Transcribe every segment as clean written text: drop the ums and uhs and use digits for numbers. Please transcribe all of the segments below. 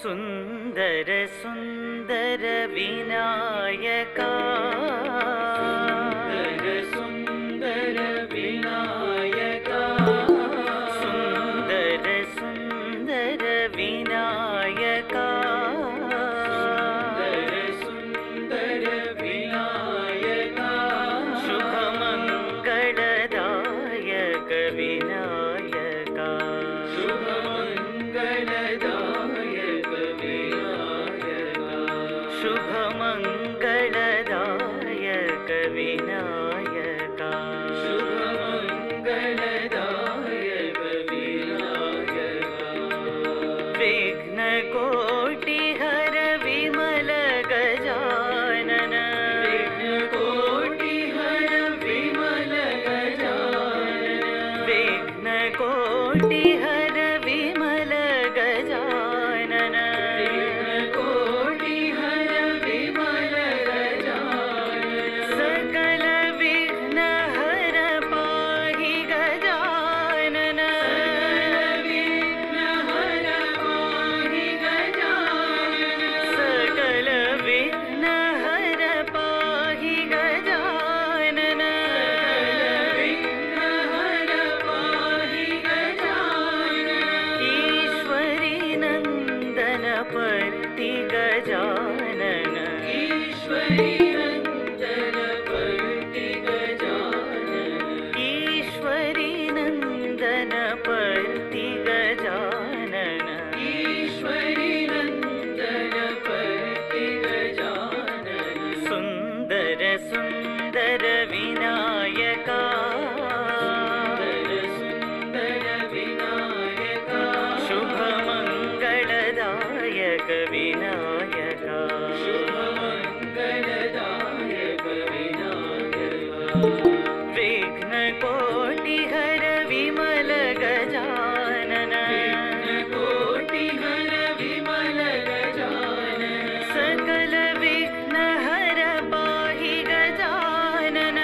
सुंदर सुंदर विनायका सुंदर विनायका सुंदर सुंदर विनायका सुंदर विनायका शुभ मंगलदायक विनायका शुभ मंगलदायक शुभ मंगलदायक विनायका शुभ मंगलदायक विनायका विघ्न कोटि हर विमल गजानन विघ्न कोटि हर विमल गजानन विघ्न कोटि हर विमल गजानन गजानन ईश्वरी नंदन पर्ति गजानन ईश्वरी नंदन पर्ति गजानन ईश्वरी नंदन पर्ति गजानन सुंदर सुंदर विनायका सुंदर विनायका शुभ मंगलदायक विनायका शुभ मंगलदायक विनायका विघ्न कोटि हर विमल गजानन विघ्न कोटि हर विमल गजानन सकल विघ्न हर पाहि गजानन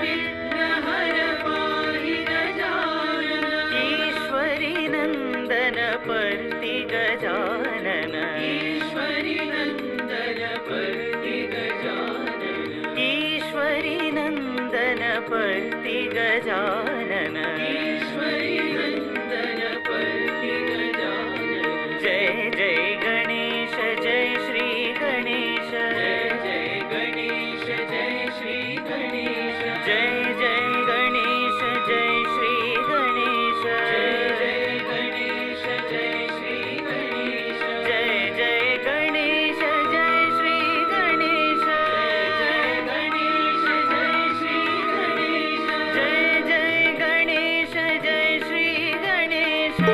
विघ्न हर पाहि गजानन ईश्वरी नंदन पर्ति गजानन ईश्वरी नंदन पर्ति गजानन ईश्वरी नंदन पर्ति गजानन ईश्वरी नंदन पर्ति गजानन जय जय गणेश जय श्री गणेश जय जय गणेश जय श्री गणेश जय जय गणेश जय श्री गणेश जय जय गणेश जय श्री गणेश जय जय गणेश जय श्री गणेश जय गणेश जय श्री गणेश जय जय गणेश जय श्री गणेश जय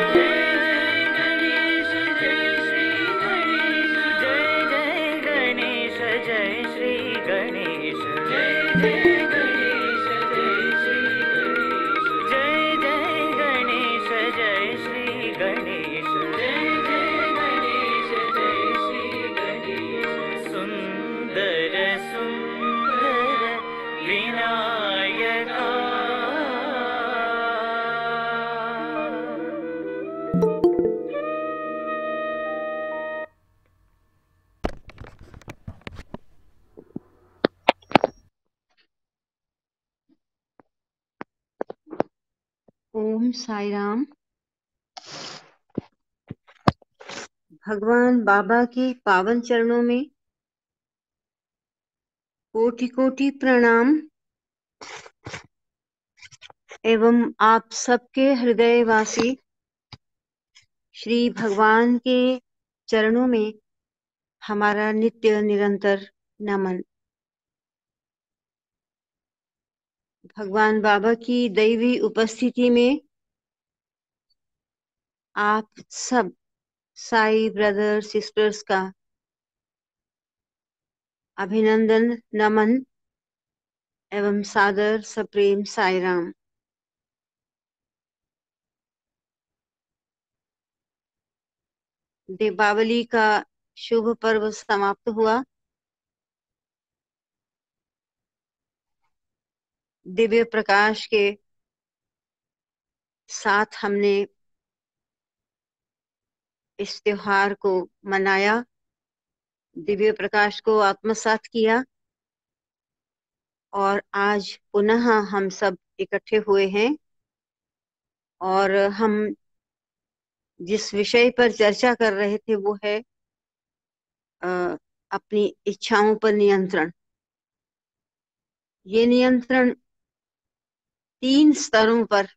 गणेश जय श्री गणेश जय जय गणेश जय श्री गणेश जय जय गणेश जय श्री गणेश जय जय गणेश जय श्री गणेश जय जय गणेश जय श्री गणेश सुंदर सुंदर विनायका ओम साई राम। भगवान बाबा के पावन चरणों में कोटि कोटि प्रणाम एवं आप सबके हृदयवासी श्री भगवान के चरणों में हमारा नित्य निरंतर नमन। भगवान बाबा की दैवी उपस्थिति में आप सब साई ब्रदर सिस्टर्स का अभिनंदन, नमन एवं सादर सप्रेम साई राम। दीपावली का शुभ पर्व समाप्त हुआ। दिव्य प्रकाश के साथ हमने इस त्योहार को मनाया, दिव्य प्रकाश को आत्मसात किया और आज पुनः हम सब इकट्ठे हुए हैं और हम जिस विषय पर चर्चा कर रहे थे वो है अपनी इच्छाओं पर नियंत्रण। ये नियंत्रण 3 स्तरों पर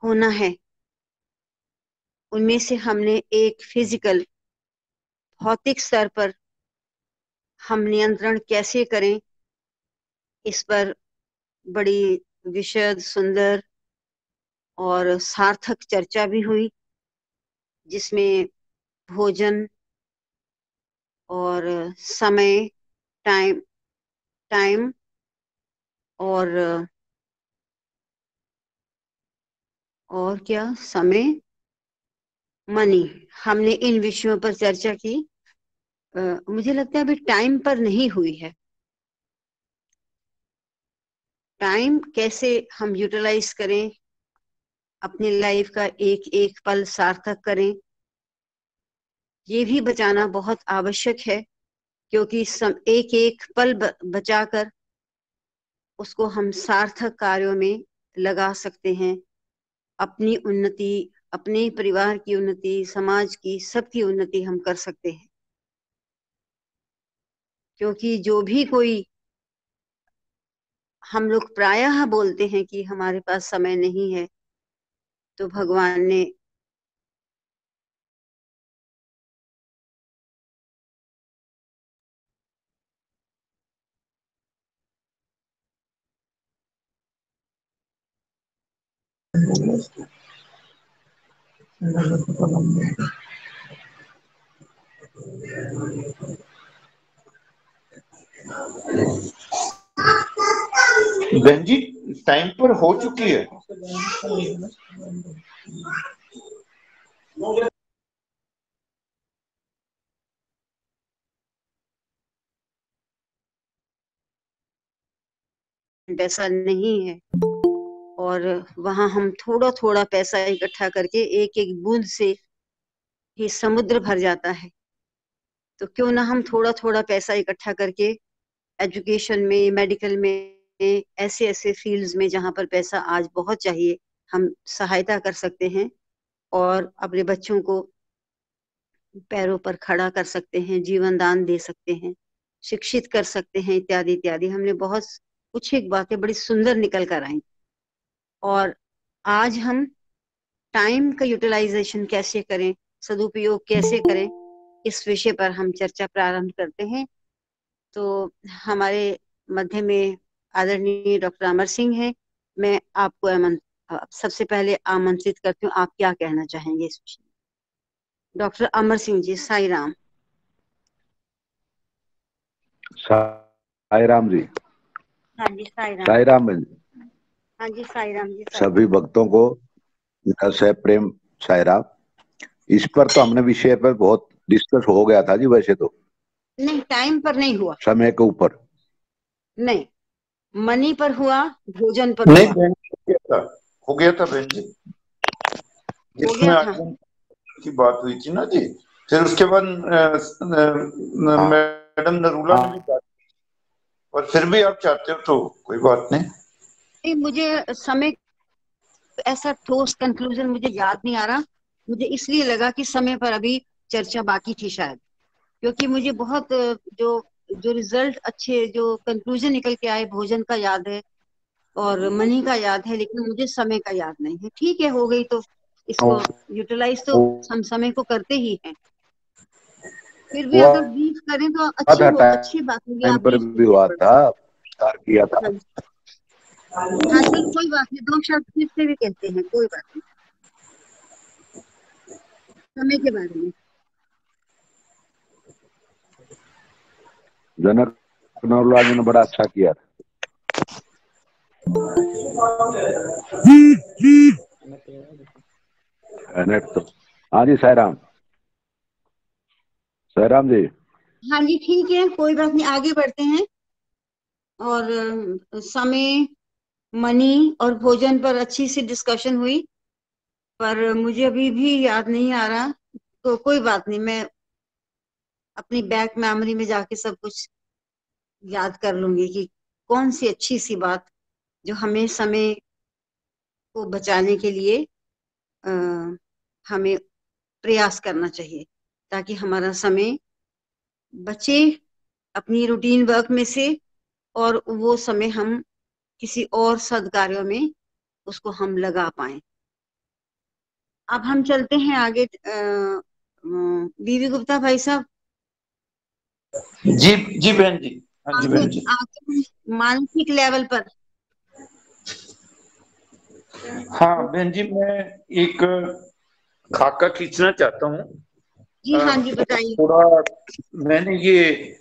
होना है। उनमें से हमने एक फिजिकल, भौतिक स्तर पर हम नियंत्रण कैसे करें, इस पर बड़ी विशद, सुंदर और सार्थक चर्चा भी हुई, जिसमें भोजन और समय, टाइम और क्या, समय, मनी, हमने इन विषयों पर चर्चा की। मुझे लगता है अभी टाइम पर नहीं हुई है। टाइम कैसे हम यूटिलाइज करें, अपनी लाइफ का एक एक पल सार्थक करें, ये भी बचाना बहुत आवश्यक है, क्योंकि एक एक पल बचाकर उसको हम सार्थक कार्यों में लगा सकते हैं। अपनी उन्नति, अपने परिवार की उन्नति, समाज की, सबकी उन्नति हम कर सकते हैं। क्योंकि जो भी कोई, हम लोग प्रायः बोलते हैं कि हमारे पास समय नहीं है, तो भगवान ने बहन जी टाइम पर हो चुकी है। पैसा नहीं है और वहां हम थोड़ा थोड़ा पैसा इकट्ठा करके एक एक बूंद से ही समुद्र भर जाता है। तो क्यों ना हम थोड़ा थोड़ा पैसा इकट्ठा करके एजुकेशन में, मेडिकल में, ऐसे ऐसे फील्ड्स में जहां पर पैसा आज बहुत चाहिए, हम सहायता कर सकते हैं और अपने बच्चों को पैरों पर खड़ा कर सकते हैं, जीवन दान दे सकते हैं, शिक्षित कर सकते हैं, इत्यादि इत्यादि। हमने बहुत कुछ एक बातें बड़ी सुंदर निकल कर आई। और आज हम टाइम का यूटिलाइजेशन कैसे करें, सदुपयोग कैसे करें, इस विषय पर हम चर्चा प्रारंभ करते हैं। तो हमारे मध्य में आदरणीय डॉक्टर अमर सिंह हैं। मैं आपको सबसे पहले आमंत्रित करती हूँ, आप क्या कहना चाहेंगे इस विषय में? डॉक्टर अमर सिंह जी, साई राम। साई राम जी। हाँ जी, साई राम। साई राम जी। हाँ जी, साई राम जी। सभी भक्तों को से प्रेम साई राम। इस पर तो हमने विषय पर बहुत डिस्कस हो गया था जी। वैसे तो नहीं, टाइम पर नहीं हुआ, समय के ऊपर नहीं, मनी पर हुआ, भोजन पर नहीं हुआ। बहन हो गया था बहन जी, हो जिसमें गया था। आगमन की बात हुई थी ना जी। फिर उसके बाद मैडम नरूला ने भी बात की, और फिर भी आप चाहते हो तो कोई बात नहीं। नहीं, मुझे समय ऐसा ठोस कंक्लूजन मुझे याद नहीं आ रहा। मुझे इसलिए लगा कि समय पर अभी चर्चा बाकी थी शायद, क्योंकि मुझे बहुत जो जो रिजल्ट अच्छे, जो कंक्लूजन निकल के आए, भोजन का याद है और मनी का याद है, लेकिन मुझे समय का याद नहीं है। ठीक है, हो गई तो इसको यूटिलाइज तो हम समय को करते ही हैं। फिर भी हुआ अगर ब्रीफ करें तो था, अच्छी बात होगी। टाइम आप पर ब्रीफ भी कीजिए हुआ थोड़ा। था, विस्तार किया था। हाँ, हाँ, चलो कोई बात नहीं, 2 शब्द फिर से भी कहते हैं, कोई बात नहीं, समय के बारे में। जनक नौलाल जी ने बड़ा अच्छा किया था। नेट तो हाँ जी साईराम, साईराम जी। हाँ जी ठीक है, कोई बात नहीं, आगे बढ़ते हैं। और समय, मनी और भोजन पर अच्छी सी डिस्कशन हुई, पर मुझे अभी भी याद नहीं आ रहा, तो कोई बात नहीं, मैं अपनी बैक मेमोरी में जाके सब कुछ याद कर लूंगी कि कौन सी अच्छी सी बात जो हमें समय को बचाने के लिए आ, हमें प्रयास करना चाहिए, ताकि हमारा समय बचे अपनी रूटीन वर्क में से, और वो समय हम किसी और सद्कार्यों में उसको हम लगा पाए। अब हम चलते हैं आगे। बीवी गुप्ता भाई साहब, जी जी बहन जी। हाँ जी आगे बहन जी। आगे मानसिक लेवल पर। हाँ बहन जी, मैं एक खाका खींचना चाहता हूँ। जी हाँ जी, बताइए। थोड़ा मैंने ये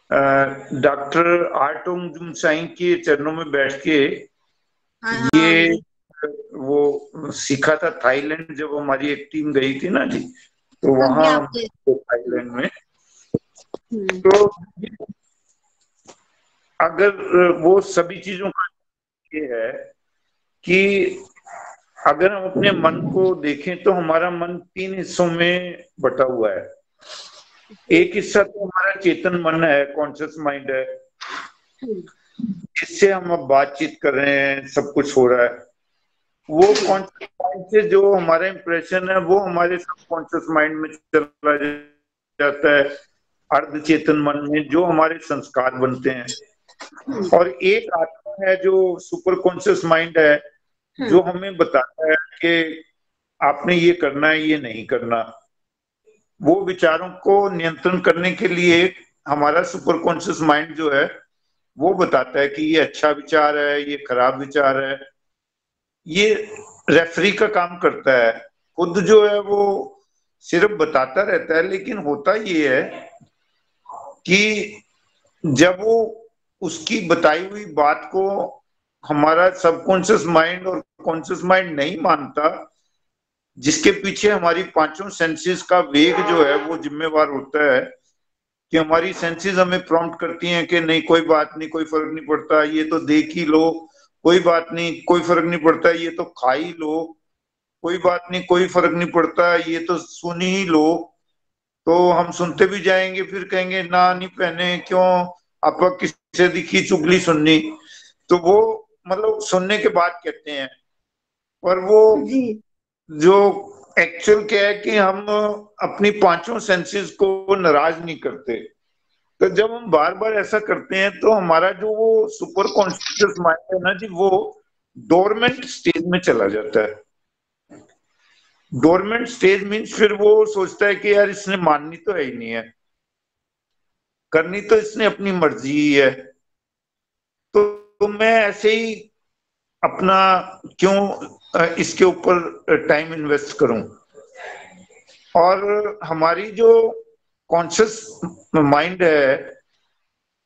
डॉक्टर आर्टोंग जुमसाई के चरणों में बैठ के हाँ हाँ ये जी। वो सीखा था थाईलैंड, जब हमारी एक टीम गई थी ना जी, तो हाँ जी, वहां आपके। थाईलैंड में, हम्म। तो अगर वो सभी चीजों का ये है कि अगर हम अपने मन को देखें तो हमारा मन 3 हिस्सों में बटा हुआ है। एक हिस्सा तो हमारा चेतन मन है, कॉन्शियस माइंड है, हम्म, जिससे हम अब बातचीत कर रहे हैं, सब कुछ हो रहा है। वो कॉन्शियस माइंड से जो हमारा इंप्रेशन है वो हमारे सबकॉन्शियस माइंड में चला जाता है, अर्ध चेतन मन में, जो हमारे संस्कार बनते हैं। हम्म, और एक आत्मा है जो सुपर कॉन्शियस माइंड है, जो हमें बताता है कि आपने ये करना है, ये नहीं करना। वो विचारों को नियंत्रण करने के लिए हमारा सुपर कॉन्शियस माइंड जो है वो बताता है कि ये अच्छा विचार है, ये खराब विचार है। ये रेफरी का काम करता है। खुद जो है वो सिर्फ बताता रहता है, लेकिन होता ये है कि जब वो उसकी बताई हुई बात को हमारा सबकॉन्शियस माइंड और कॉन्शियस माइंड नहीं मानता, जिसके पीछे हमारी पांचों सेंसेस का वेग जो है वो जिम्मेवार होता है, कि हमारी सेंसेस हमें प्रॉम्प्ट करती हैं कि नहीं कोई बात नहीं, कोई फर्क नहीं पड़ता, ये तो देख ही लो, कोई बात नहीं, कोई फर्क नहीं पड़ता, ये तो खा ही लो, कोई बात नहीं, कोई फर्क नहीं पड़ता, ये तो सुन ही लो। तो हम सुनते भी जाएंगे, फिर कहेंगे ना नहीं पहने क्यों, आपा किससे दिखी चुगली सुननी। तो वो मतलब सुनने के बाद कहते हैं, पर वो जी जो एक्चुअल क्या है कि हम अपनी पांचों सेंसेस को नाराज नहीं करते। तो जब हम बार बार ऐसा करते हैं तो हमारा जो वो सुपर कॉन्शियस माइंड है ना जी, वो डोरमेंट स्टेज में चला जाता है। डोरमेंट स्टेज मीन्स फिर वो सोचता है कि यार इसने माननी तो है ही नहीं है, करनी तो इसने अपनी मर्जी ही है, तो मैं ऐसे ही अपना क्यों इसके ऊपर टाइम इन्वेस्ट करूं। और हमारी जो कॉन्शियस माइंड है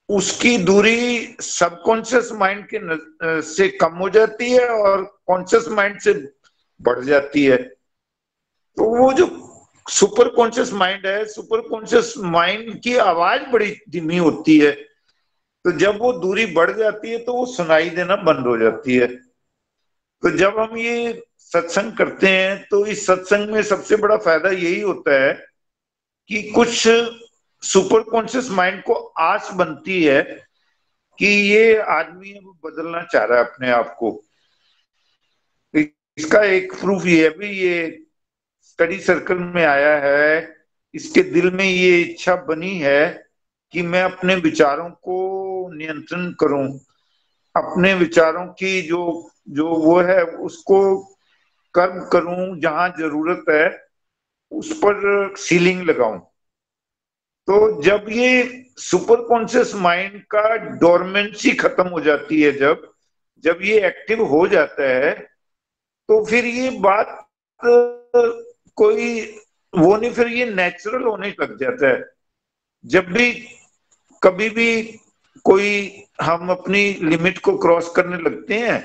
उसकी दूरी सबकॉन्शियस माइंड के से कम हो जाती है और कॉन्शियस माइंड से बढ़ जाती है। तो वो जो सुपर कॉन्शियस माइंड है, सुपर कॉन्शियस माइंड की आवाज बड़ी धीमी होती है। तो जब वो दूरी बढ़ जाती है तो वो सुनाई देना बंद हो जाती है। तो जब हम ये सत्संग करते हैं तो इस सत्संग में सबसे बड़ा फायदा यही होता है कि कुछ सुपर कॉन्शियस माइंड को आस बनती है कि ये आदमी अब बदलना चाह रहा है अपने आप को। इसका एक प्रूफ ये है भी, ये स्टडी सर्कल में आया है, इसके दिल में ये इच्छा बनी है कि मैं अपने विचारों को नियंत्रण करूं, अपने विचारों की जो जो वो है उसको कर्म करूं, जहां जरूरत है उस पर सीलिंग लगाऊं। तो जब ये सुपर कॉन्शियस माइंड का डोरमेंसी खत्म हो जाती है, जब जब ये एक्टिव हो जाता है, तो फिर ये बात कोई वो नहीं, फिर ये नेचुरल होने लग जाता है। जब भी कभी भी कोई हम अपनी लिमिट को क्रॉस करने लगते हैं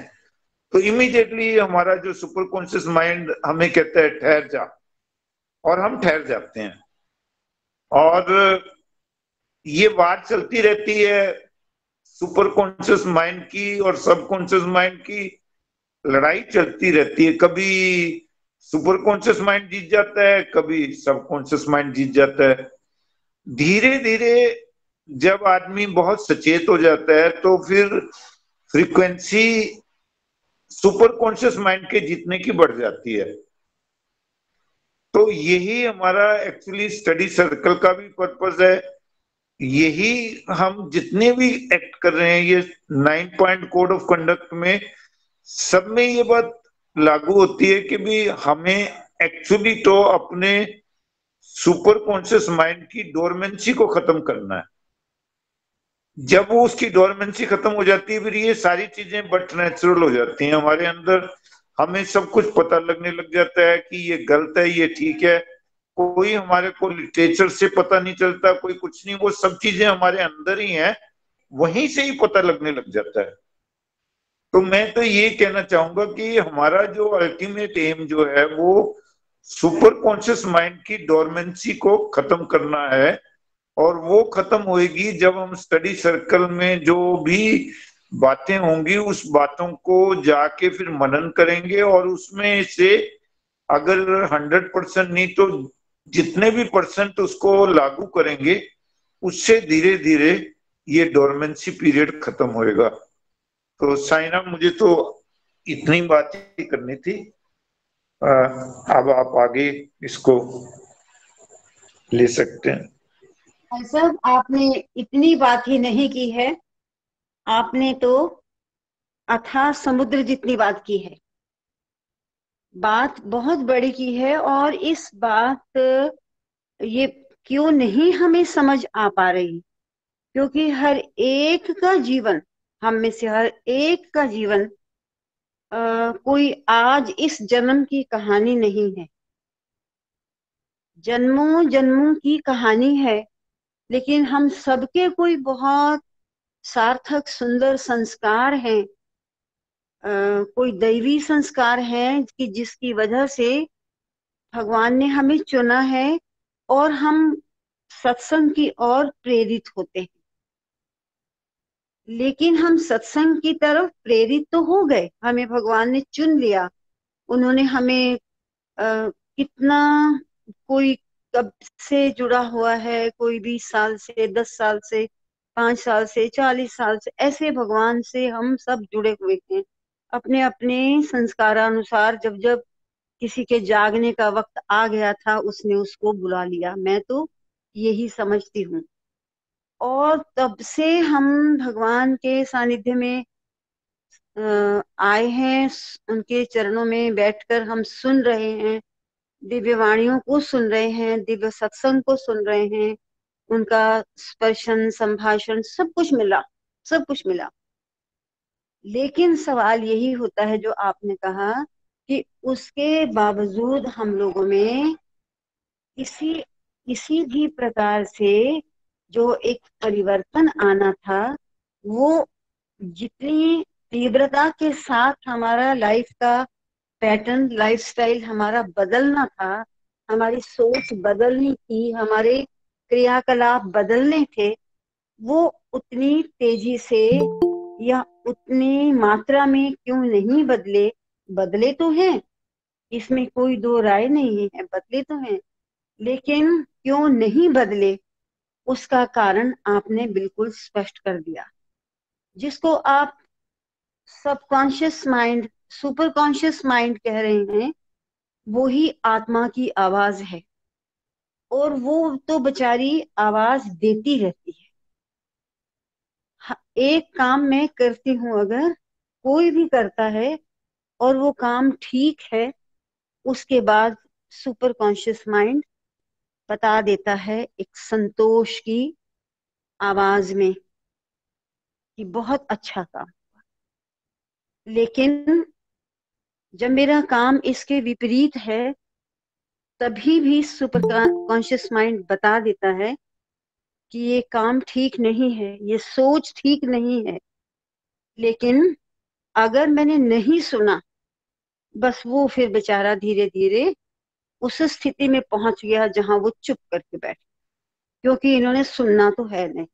तो इमीडिएटली हमारा जो सुपर कॉन्शियस माइंड हमें कहता है ठहर जा, और हम ठहर जाते हैं। और ये बात चलती रहती है सुपर कॉन्शियस माइंड की और सब कॉन्शियस माइंड की, लड़ाई चलती रहती है। कभी सुपर कॉन्शियस माइंड जीत जाता है, कभी सब कॉन्शियस माइंड जीत जाता है। धीरे धीरे जब आदमी बहुत सचेत हो जाता है तो फिर फ्रीक्वेंसी सुपर कॉन्शियस माइंड के जीतने की बढ़ जाती है। तो यही हमारा एक्चुअली स्टडी सर्कल का भी पर्पस है। यही हम जितने भी एक्ट कर रहे हैं, ये 9 पॉइंट कोड ऑफ कंडक्ट में सब में ये बात लागू होती है कि भी हमें एक्चुअली तो अपने सुपर कॉन्शियस माइंड की डोरमेंसी को खत्म करना है। जब वो उसकी डोरमेंसी खत्म हो जाती है फिर ये सारी चीजें बट नेचुरल हो जाती हैं हमारे अंदर। हमें सब कुछ पता लगने लग जाता है कि ये गलत है, ये ठीक है। कोई हमारे को लिटरेचर से पता नहीं चलता, कोई कुछ नहीं, वो सब चीजें हमारे अंदर ही हैं, वहीं से ही पता लगने लग जाता है। तो मैं तो ये कहना चाहूंगा कि हमारा जो अल्टीमेट एम जो है वो सुपर कॉन्शियस माइंड की डोरमेंसी को खत्म करना है। और वो खत्म होएगी जब हम स्टडी सर्कल में जो भी बातें होंगी उस बातों को जाके फिर मनन करेंगे, और उसमें से अगर 100% नहीं तो जितने भी परसेंट उसको लागू करेंगे, उससे धीरे धीरे ये डोरमेंसी पीरियड खत्म होएगा। तो साइना, मुझे तो इतनी बात ही करनी थी। अब आप आगे इसको ले सकते हैं। भाई साहब, आपने इतनी बात ही नहीं की है, आपने तो अथाह समुद्र जितनी बात की है। बात बहुत बड़ी की है, और इस बात ये क्यों नहीं हमें समझ आ पा रही, क्योंकि हर एक का जीवन, हम में से हर एक का जीवन कोई आज इस जन्म की कहानी नहीं है, जन्मों जन्मों की कहानी है। लेकिन हम सबके कोई बहुत सार्थक सुंदर संस्कार हैं, कोई दैवी संस्कार है कि जिसकी वजह से भगवान ने हमें चुना है, और हम सत्संग की ओर प्रेरित होते हैं। लेकिन हम सत्संग की तरफ प्रेरित तो हो गए, हमें भगवान ने चुन लिया, उन्होंने हमें कितना, कोई कब से जुड़ा हुआ है, कोई 20 साल से, 10 साल से, 5 साल से, 40 साल से, ऐसे भगवान से हम सब जुड़े हुए हैं। अपने अपने संस्कारानुसार जब जब किसी के जागने का वक्त आ गया था, उसने उसको बुला लिया, मैं तो यही समझती हूँ। और तब से हम भगवान के सानिध्य में आए हैं, उनके चरणों में बैठकर हम सुन रहे हैं, दिव्य वाणियों को सुन रहे हैं, दिव्य सत्संग को सुन रहे हैं, उनका स्पर्शन, संभाषण, सब कुछ मिला, सब कुछ मिला। लेकिन सवाल यही होता है जो आपने कहा कि उसके बावजूद हम लोगों में किसी भी प्रकार से जो एक परिवर्तन आना था, वो जितनी तीव्रता के साथ हमारा लाइफ का पैटर्न, लाइफस्टाइल हमारा बदलना था, हमारी सोच बदलनी थी, हमारे क्रियाकलाप बदलने थे, वो उतनी तेजी से या उतनी मात्रा में क्यों नहीं बदले। बदले तो हैं, इसमें कोई दो राय नहीं है, बदले तो हैं, लेकिन क्यों नहीं बदले उसका कारण आपने बिल्कुल स्पष्ट कर दिया। जिसको आप subconscious mind, super conscious mind कह रहे हैं, वो ही आत्मा की आवाज है, और वो तो बेचारी आवाज देती रहती है। एक काम मैं करती हूँ, अगर कोई भी करता है और वो काम ठीक है, उसके बाद सुपर कॉन्शियस माइंड बता देता है एक संतोष की आवाज में कि बहुत अच्छा काम। लेकिन जब मेरा काम इसके विपरीत है, तभी भी सुपर कॉन्शियस माइंड बता देता है कि ये काम ठीक नहीं है, ये सोच ठीक नहीं है, लेकिन अगर मैंने नहीं सुना, बस वो फिर बेचारा धीरे धीरे उस स्थिति में पहुंच गया जहां वो चुप करके बैठे, क्योंकि इन्होंने सुनना तो है नहीं।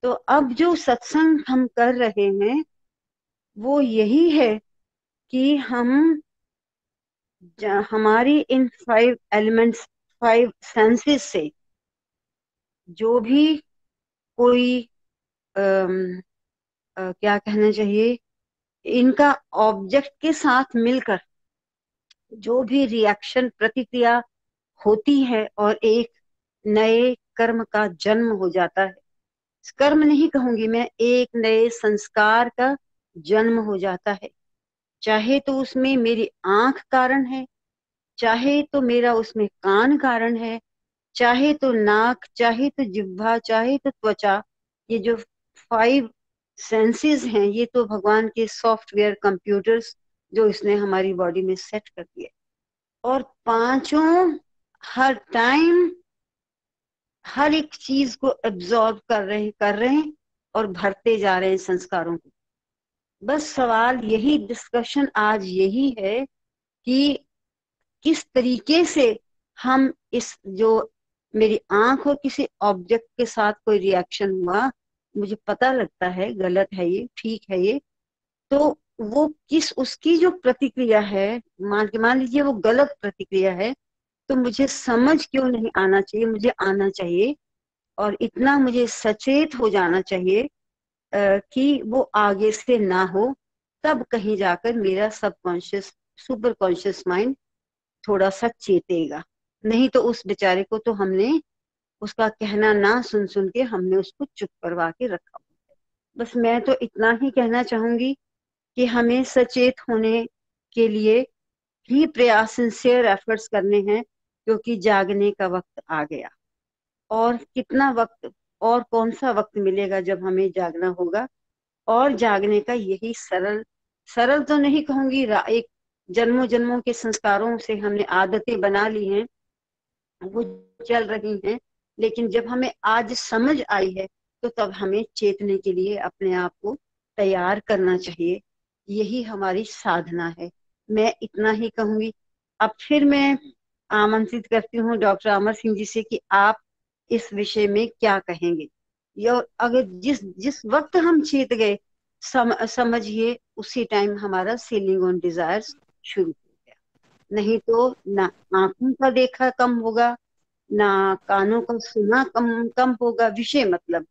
तो अब जो सत्संग हम कर रहे हैं वो यही है कि हमारी इन 5 एलिमेंट्स, 5 सेंसेस से जो भी कोई क्या कहना चाहिए, इनका ऑब्जेक्ट के साथ मिलकर जो भी रिएक्शन, प्रतिक्रिया होती है और एक नए कर्म का जन्म हो जाता है, कर्म नहीं कहूंगी मैं, एक नए संस्कार का जन्म हो जाता है। चाहे तो उसमें मेरी आंख कारण है, चाहे तो मेरा उसमें कान कारण है, चाहे तो नाक, चाहे तो जिह्वा, चाहे तो त्वचा। ये जो 5 सेंसेस हैं, ये तो भगवान के सॉफ्टवेयर कंप्यूटर्स जो इसने हमारी बॉडी में सेट कर दिए, और पांचों हर टाइम हर एक चीज को एब्जॉर्ब कर रहे हैं और भरते जा रहे हैं संस्कारों को। बस सवाल यही, डिस्कशन आज यही है कि किस तरीके से हम इस, जो मेरी आंख और किसी ऑब्जेक्ट के साथ कोई रिएक्शन हुआ, मुझे पता लगता है गलत है ये, ठीक है ये, तो वो किस, उसकी जो प्रतिक्रिया है, मान लीजिए वो गलत प्रतिक्रिया है, तो मुझे समझ क्यों नहीं आना चाहिए, मुझे आना चाहिए, और इतना मुझे सचेत हो जाना चाहिए कि वो आगे से ना हो। तब कहीं जाकर मेरा सबकॉन्शियस, सुपर कॉन्शियस माइंड थोड़ा सा चेतेगा। नहीं तो उस बेचारे को तो हमने उसका कहना ना सुन सुन के हमने उसको चुप करवा के रखा। बस मैं तो इतना ही कहना चाहूंगी कि हमें सचेत होने के लिए ही प्रयास, सिंसियर एफर्ट्स करने हैं, क्योंकि जागने का वक्त आ गया। और कितना वक्त और कौन सा वक्त मिलेगा जब हमें जागना होगा। और जागने का यही सरल तो नहीं कहूंगी, एक जन्मों जन्मों के संस्कारों से हमने आदतें बना ली हैं, वो चल रही हैं, लेकिन जब हमें आज समझ आई है तो तब हमें चेतने के लिए अपने आप को तैयार करना चाहिए। यही हमारी साधना है। मैं इतना ही कहूंगी। अब फिर मैं आमंत्रित करती हूँ डॉक्टर अमर सिंह जी से कि आप इस विषय में क्या कहेंगे। या अगर जिस वक्त हम चेत गए, समझिए उसी टाइम हमारा सीलिंग ऑन डिजायर्स शुरू हो गया। नहीं तो ना आंखों का देखा कम होगा, ना कानों का सुना कम होगा विषय, मतलब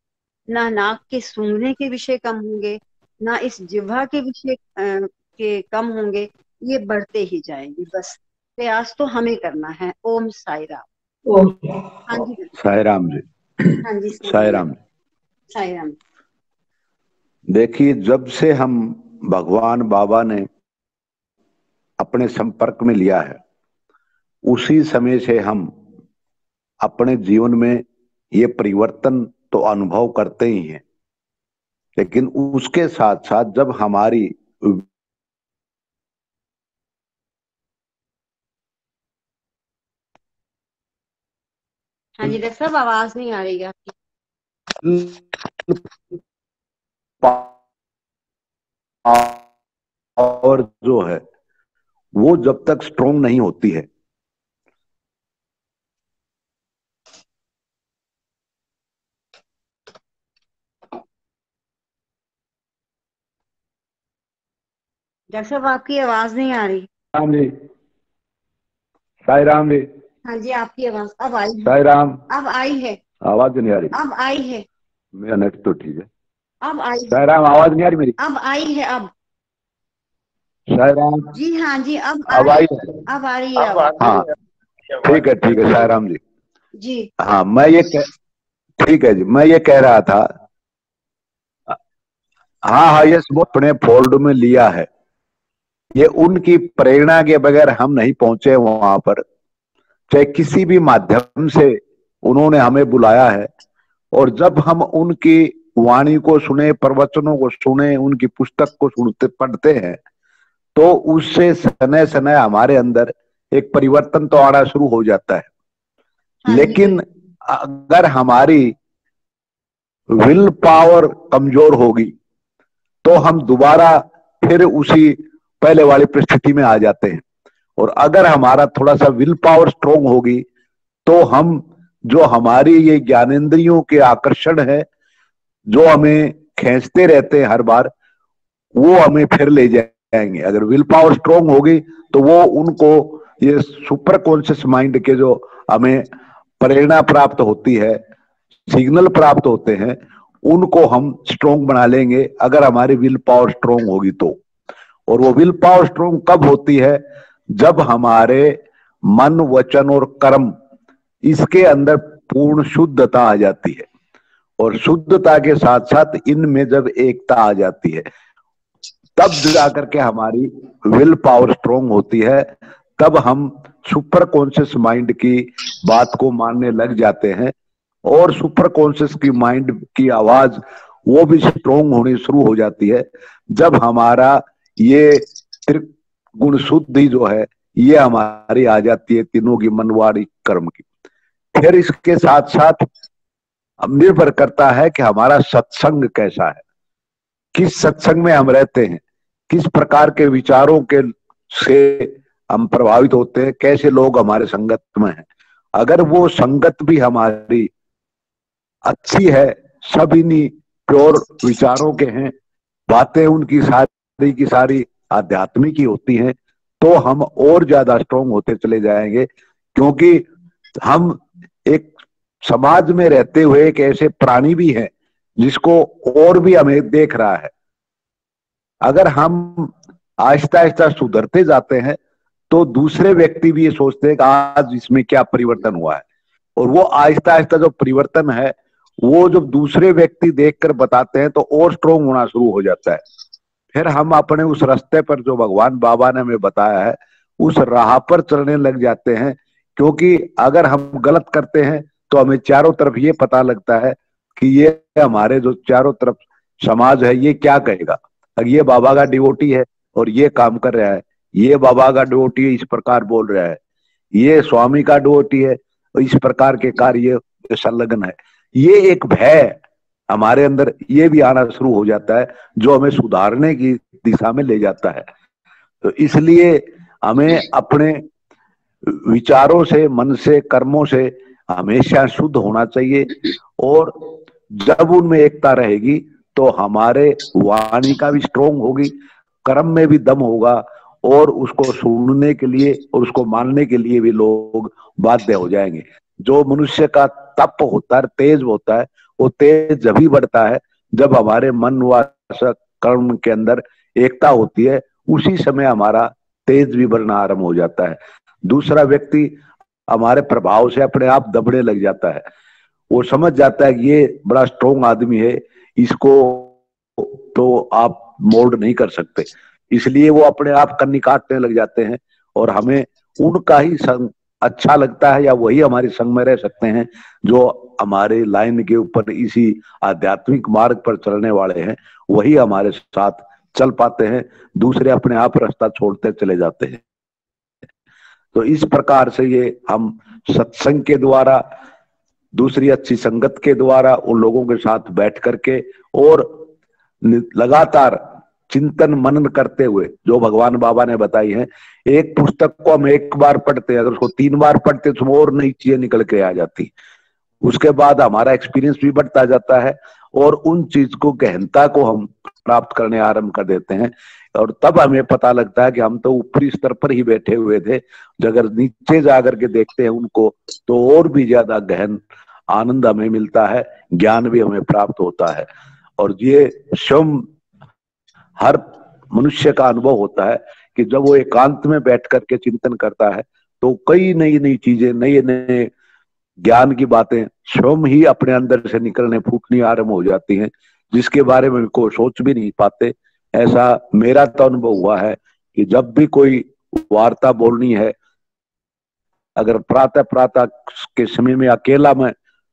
ना नाक के सूंघने के विषय कम होंगे, ना इस जिह्वा के विषय के कम होंगे, ये बढ़ते ही जाएंगे। बस प्रयास तो हमें करना है। ओम साई राम। हाँ जी, साई राम जी। हाँ जी, साई राम जी। साई राम। देखिए, जब से हम भगवान बाबा ने अपने संपर्क में लिया है, उसी समय से हम अपने जीवन में ये परिवर्तन तो अनुभव करते ही हैं, लेकिन उसके साथ साथ जब हमारी हाँ जी डॉक्टर साहब, आवाज नहीं आ रही है आपकी। और जो है वो जब तक स्ट्रोंग नहीं होती है, डॉक्टर साहब आपकी आवाज नहीं आ रही। राम जी, साई राम जी। हाँ जी, आपकी आवाज अब आई है। साई राम। अब आई है। आवाज नहीं आ रही। अब आई है। मेरा नेट तो ठीक है। अब आई है। साई राम, आवाज नहीं आ रही मेरी। अब आई है। अब साई राम जी, हाँ जी, अब आई है। अब आ रही है आवाज। हाँ ठीक है, ठीक है साई राम जी। जी हाँ, ठीक है जी, मैं ये कह रहा था, हाँ ये सब अपने फोल्ड में लिया है। ये उनकी प्रेरणा के बगैर हम नहीं पहुंचे वहां पर, चाहे किसी भी माध्यम से उन्होंने हमें बुलाया है। और जब हम उनकी वाणी को सुने, प्रवचनों को सुने, उनकी पुस्तक को सुनते पढ़ते हैं, तो उससे सने सने हमारे अंदर एक परिवर्तन तो आना शुरू हो जाता है। हाँ लेकिन अगर हमारी विल पावर कमजोर होगी तो हम दोबारा फिर उसी पहले वाली परिस्थिति में आ जाते हैं। और अगर हमारा थोड़ा सा विल पावर स्ट्रोंग होगी तो हम जो हमारी ये ज्ञानेंद्रियों के आकर्षण है जो हमें खींचते रहते हैं हर बार, वो हमें फिर ले जाएंगे। अगर विल पावर स्ट्रोंग होगी तो वो उनको ये सुपर कॉन्शियस माइंड के जो हमें प्रेरणा प्राप्त होती है, सिग्नल प्राप्त होते हैं, उनको हम स्ट्रोंग बना लेंगे अगर हमारी विल पावर स्ट्रोंग होगी तो। और वो विल पावर स्ट्रोंग कब होती है? जब हमारे मन, वचन और कर्म इसके अंदर पूर्ण शुद्धता आ जाती है। और शुद्धता के साथ साथ इनमें जब एकता आ जाती है तब जाकर के हमारी विल पावर स्ट्रोंग होती है। तब हम सुपर कॉन्शियस माइंड की बात को मानने लग जाते हैं और सुपर कॉन्शियस की माइंड की आवाज वो भी स्ट्रोंग होनी शुरू हो जाती है जब हमारा ये त्रिगुण शुद्धि जो है ये हमारी आ जाती है, तीनों की, मन, वाणी, कर्म की। फिर इसके साथ साथ निर्भर करता है कि हमारा सत्संग कैसा है, किस सत्संग में हम रहते हैं, किस प्रकार के विचारों के से हम प्रभावित होते हैं, कैसे लोग हमारे संगत में हैं। अगर वो संगत भी हमारी अच्छी है, सब इन्हीं प्योर विचारों के हैं, बातें उनकी सारी की सारी आध्यात्मिक ही होती हैं, तो हम और ज्यादा स्ट्रोंग होते चले जाएंगे। क्योंकि हम एक समाज में रहते हुए एक ऐसे प्राणी भी हैं जिसको और भी हमें देख रहा है। अगर हम आहिस्ता आहिस्ता सुधरते जाते हैं तो दूसरे व्यक्ति भी ये सोचते हैं कि आज इसमें क्या परिवर्तन हुआ है। और वो आहिस्ता आहिस्ता जो परिवर्तन है वो जब दूसरे व्यक्ति देखकर बताते हैं तो और स्ट्रोंग होना शुरू हो जाता है। फिर हम अपने उस रास्ते पर जो भगवान बाबा ने हमें बताया है उस राह पर चलने लग जाते हैं। क्योंकि अगर हम गलत करते हैं तो हमें चारों तरफ ये पता लगता है कि ये हमारे जो चारों तरफ समाज है ये क्या कहेगा। अगर ये बाबा का डिवोटी है और ये काम कर रहा है, ये बाबा का डिवोटी है इस प्रकार बोल रहा है, ये स्वामी का डिवोटी है इस प्रकार के कार्य संलग्न है, ये एक भय हमारे अंदर ये भी आना शुरू हो जाता है जो हमें सुधारने की दिशा में ले जाता है। तो इसलिए हमें अपने विचारों से, मन से, कर्मों से हमेशा शुद्ध होना चाहिए। और जब उनमें एकता रहेगी तो हमारे वाणी का भी स्ट्रोंग होगी, कर्म में भी दम होगा और उसको सुनने के लिए और उसको मानने के लिए भी लोग बाध्य हो जाएंगे। जो मनुष्य का तप होता है, तेज होता है, वो तेज जब ही बढ़ता है जब हमारे मन व कर्म के अंदर एकता होती है। उसी समय हमारा तेज भी बढ़ना आरंभ हो जाता है। दूसरा व्यक्ति हमारे प्रभाव से अपने आप दबने लग जाता है, वो समझ जाता है कि ये बड़ा स्ट्रोंग आदमी है, इसको तो आप मोल्ड नहीं कर सकते, इसलिए वो अपने आप कन्नी काटने लग जाते हैं। और हमें उनका ही संग अच्छा लगता है या वही हमारे संग में रह सकते हैं जो हमारे लाइन के ऊपर इसी आध्यात्मिक मार्ग पर चलने वाले हैं, वही हमारे साथ चल पाते हैं। दूसरे अपने आप रास्ता छोड़ते चले जाते हैं। तो इस प्रकार से ये हम सत्संग के द्वारा, दूसरी अच्छी संगत के द्वारा, उन लोगों के साथ बैठ करके और लगातार चिंतन मनन करते हुए जो भगवान बाबा ने बताई है। एक पुस्तक को हम एक बार पढ़ते हैं, अगर उसको 3 बार पढ़ते तो और नई चीजें निकल के आ जाती। उसके बाद हमारा एक्सपीरियंस भी बढ़ता जाता है और उन चीज को, गहनता को हम प्राप्त करने आरंभ कर देते हैं। और तब हमें पता लगता है कि हम तो ऊपरी स्तर पर ही बैठे हुए थे, अगर नीचे जाकर के देखते हैं उनको तो और भी ज्यादा गहन आनंद हमें मिलता है, ज्ञान भी हमें प्राप्त होता है। और ये स्वयं हर मनुष्य का अनुभव होता है कि जब वो एकांत में बैठ करके चिंतन करता है तो कई नई नई चीजें, नए नए ज्ञान की बातें स्वयं ही अपने अंदर से निकलने, फूटनी आरंभ हो जाती हैं, जिसके बारे में को सोच भी नहीं पाते। ऐसा मेरा तो अनुभव हुआ है कि जब भी कोई वार्ता बोलनी है, अगर प्रातः के समय में अकेला मैं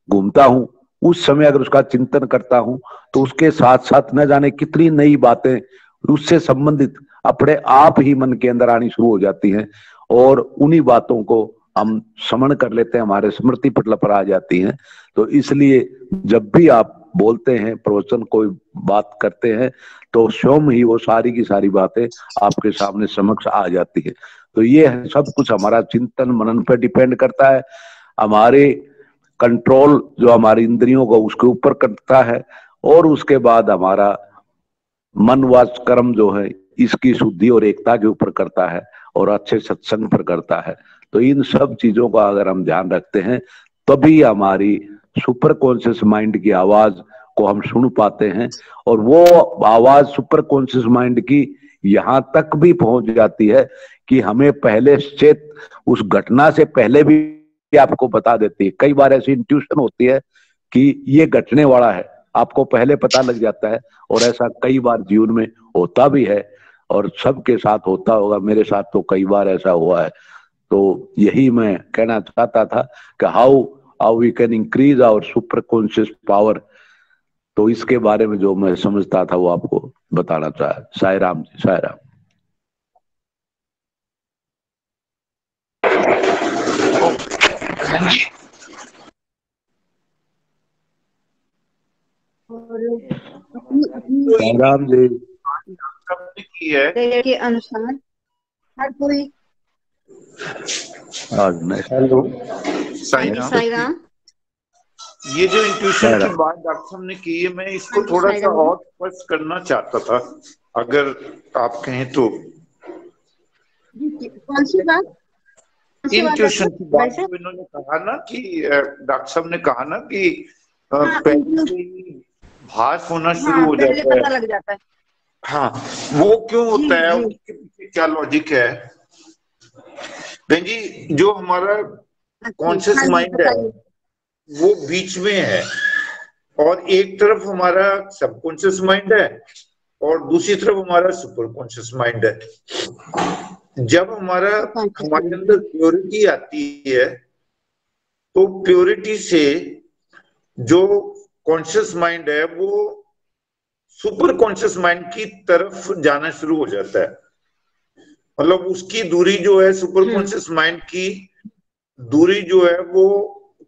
घूमता हूं, उस समय अगर उसका चिंतन करता हूं तो उसके साथ साथ न जाने कितनी नई बातें उससे संबंधित अपने आप ही मन के अंदर आनी शुरू हो जाती हैं और उन्हीं बातों को हम समण कर लेते हैं, हमारे स्मृति पटल पर आ जाती हैं। तो इसलिए जब भी आप बोलते हैं, प्रवचन कोई बात करते हैं, तो स्वयं ही वो सारी की सारी बातें आपके सामने समक्ष आ जाती है। तो ये सब कुछ हमारा चिंतन मनन पर डिपेंड करता है। हमारे कंट्रोल जो हमारी इंद्रियों को उसके ऊपर करता है, और उसके बाद हमारा मन वाच कर्म जो है इसकी शुद्धि और एकता के ऊपर करता है, और अच्छे सत्संग पर करता है। तो इन सब चीजों का अगर हम ध्यान रखते हैं तभी हमारी सुपर कॉन्शियस माइंड की आवाज को हम सुन पाते हैं, और वो आवाज सुपर कॉन्शियस माइंड की यहां तक भी पहुंच जाती है कि हमें पहले चेत उस घटना से पहले भी आपको बता देती है। कई बार ऐसी इंट्यूशन होती है कि ये घटने वाला है, आपको पहले पता लग जाता है, और ऐसा कई बार जीवन में होता भी है, और सबके साथ होता होगा, मेरे साथ तो कई बार ऐसा हुआ है। तो यही मैं कहना चाहता था कि how we can increase our super conscious power. तो इसके बारे में जो मैं समझता था वो आपको बताना चाहा। साई राम जी, साई राम। साई राम जी की है के अनुसार हर कोई हेलो साई राम, ये जो इंट्यूशन की बात डॉक्टर साहब ने की है, मैं इसको थोड़ा सा और स्पष्ट करना चाहता था, अगर आप कहें तो। कौन सी बात? इंट्यूशन की बात जो इन्होंने कहा ना कि डॉक्टर साहब ने कहा ना कि पहले से ही भास होना शुरू हो जाता है, पता लग जाता है। हाँ, वो क्यों होता है, उसके पीछे क्या लॉजिक है? बहन जी, जो हमारा कॉन्शियस माइंड है वो बीच में है, और एक तरफ हमारा सबकॉन्शियस माइंड है और दूसरी तरफ हमारा सुपर कॉन्शियस माइंड है। जब हमारे अंदर प्योरिटी आती है तो प्योरिटी से जो कॉन्शियस माइंड है वो सुपर कॉन्शियस माइंड की तरफ जाना शुरू हो जाता है। मतलब उसकी दूरी जो है, सुपर कॉन्शियस माइंड की दूरी जो है वो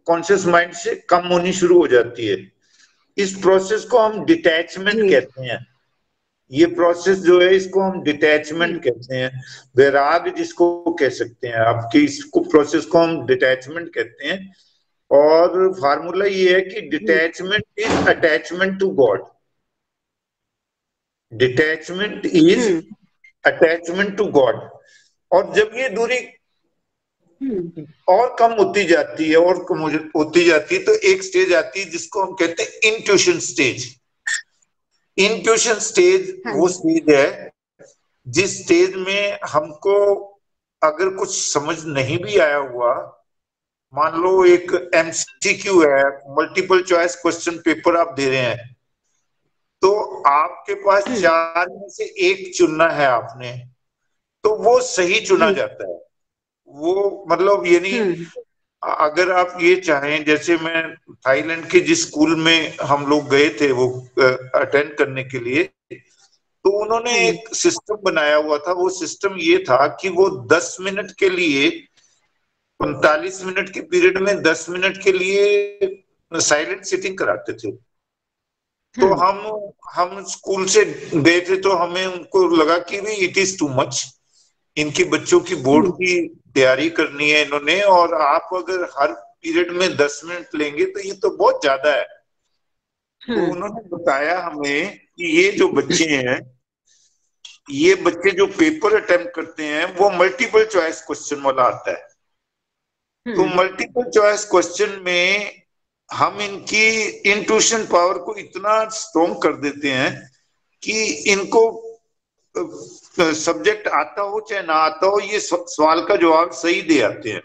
कॉन्शियस माइंड से कम होनी शुरू हो जाती है। इस प्रोसेस को हम डिटैचमेंट कहते हैं। ये प्रोसेस जो है इसको हम डिटैचमेंट कहते हैं, वैराग जिसको कह सकते हैं आपकी, इसको प्रोसेस को हम डिटैचमेंट कहते हैं। और फार्मूला ये है कि detachment is attachment to God. Detachment is attachment to God. और जब ये दूरी और कम होती जाती है और कम होती जाती है तो एक स्टेज आती है जिसको हम कहते हैं इंट्यूशन स्टेज। इंट्यूशन स्टेज वो स्टेज है जिस स्टेज में हमको अगर कुछ समझ नहीं भी आया हुआ, मान लो एक एमसीक्यू है, मल्टीपल चॉइस क्वेश्चन पेपर आप दे रहे हैं, तो आपके पास 4 में से 1 चुनना है आपने, तो वो सही चुना जाता है। वो मतलब ये नहीं, अगर आप ये चाहें, जैसे मैं थाईलैंड के जिस स्कूल में हम लोग गए थे वो अटेंड करने के लिए, तो उन्होंने एक सिस्टम बनाया हुआ था। वो सिस्टम ये था कि वो 10 मिनट के लिए, 45 मिनट के पीरियड में 10 मिनट के लिए साइलेंट सिटिंग कराते थे। तो हम स्कूल से गए थे तो हमें उनको लगा कि भाई इट इज टू मच, इनके बच्चों की बोर्ड की तैयारी करनी है इन्होंने, और आप अगर हर पीरियड में 10 मिनट लेंगे तो ये तो बहुत ज्यादा है। तो उन्होंने बताया हमें कि ये जो बच्चे हैं, ये बच्चे जो पेपर अटेम्प्ट करते हैं वो मल्टीपल चॉइस क्वेश्चन वाला आता है। तो मल्टीपल चॉइस क्वेश्चन में हम इनकी इंट्यूशन पावर को इतना स्ट्रॉन्ग कर देते हैं कि इनको सब्जेक्ट आता हो चाहे ना आता हो, ये सवाल का जवाब सही दे आते हैं।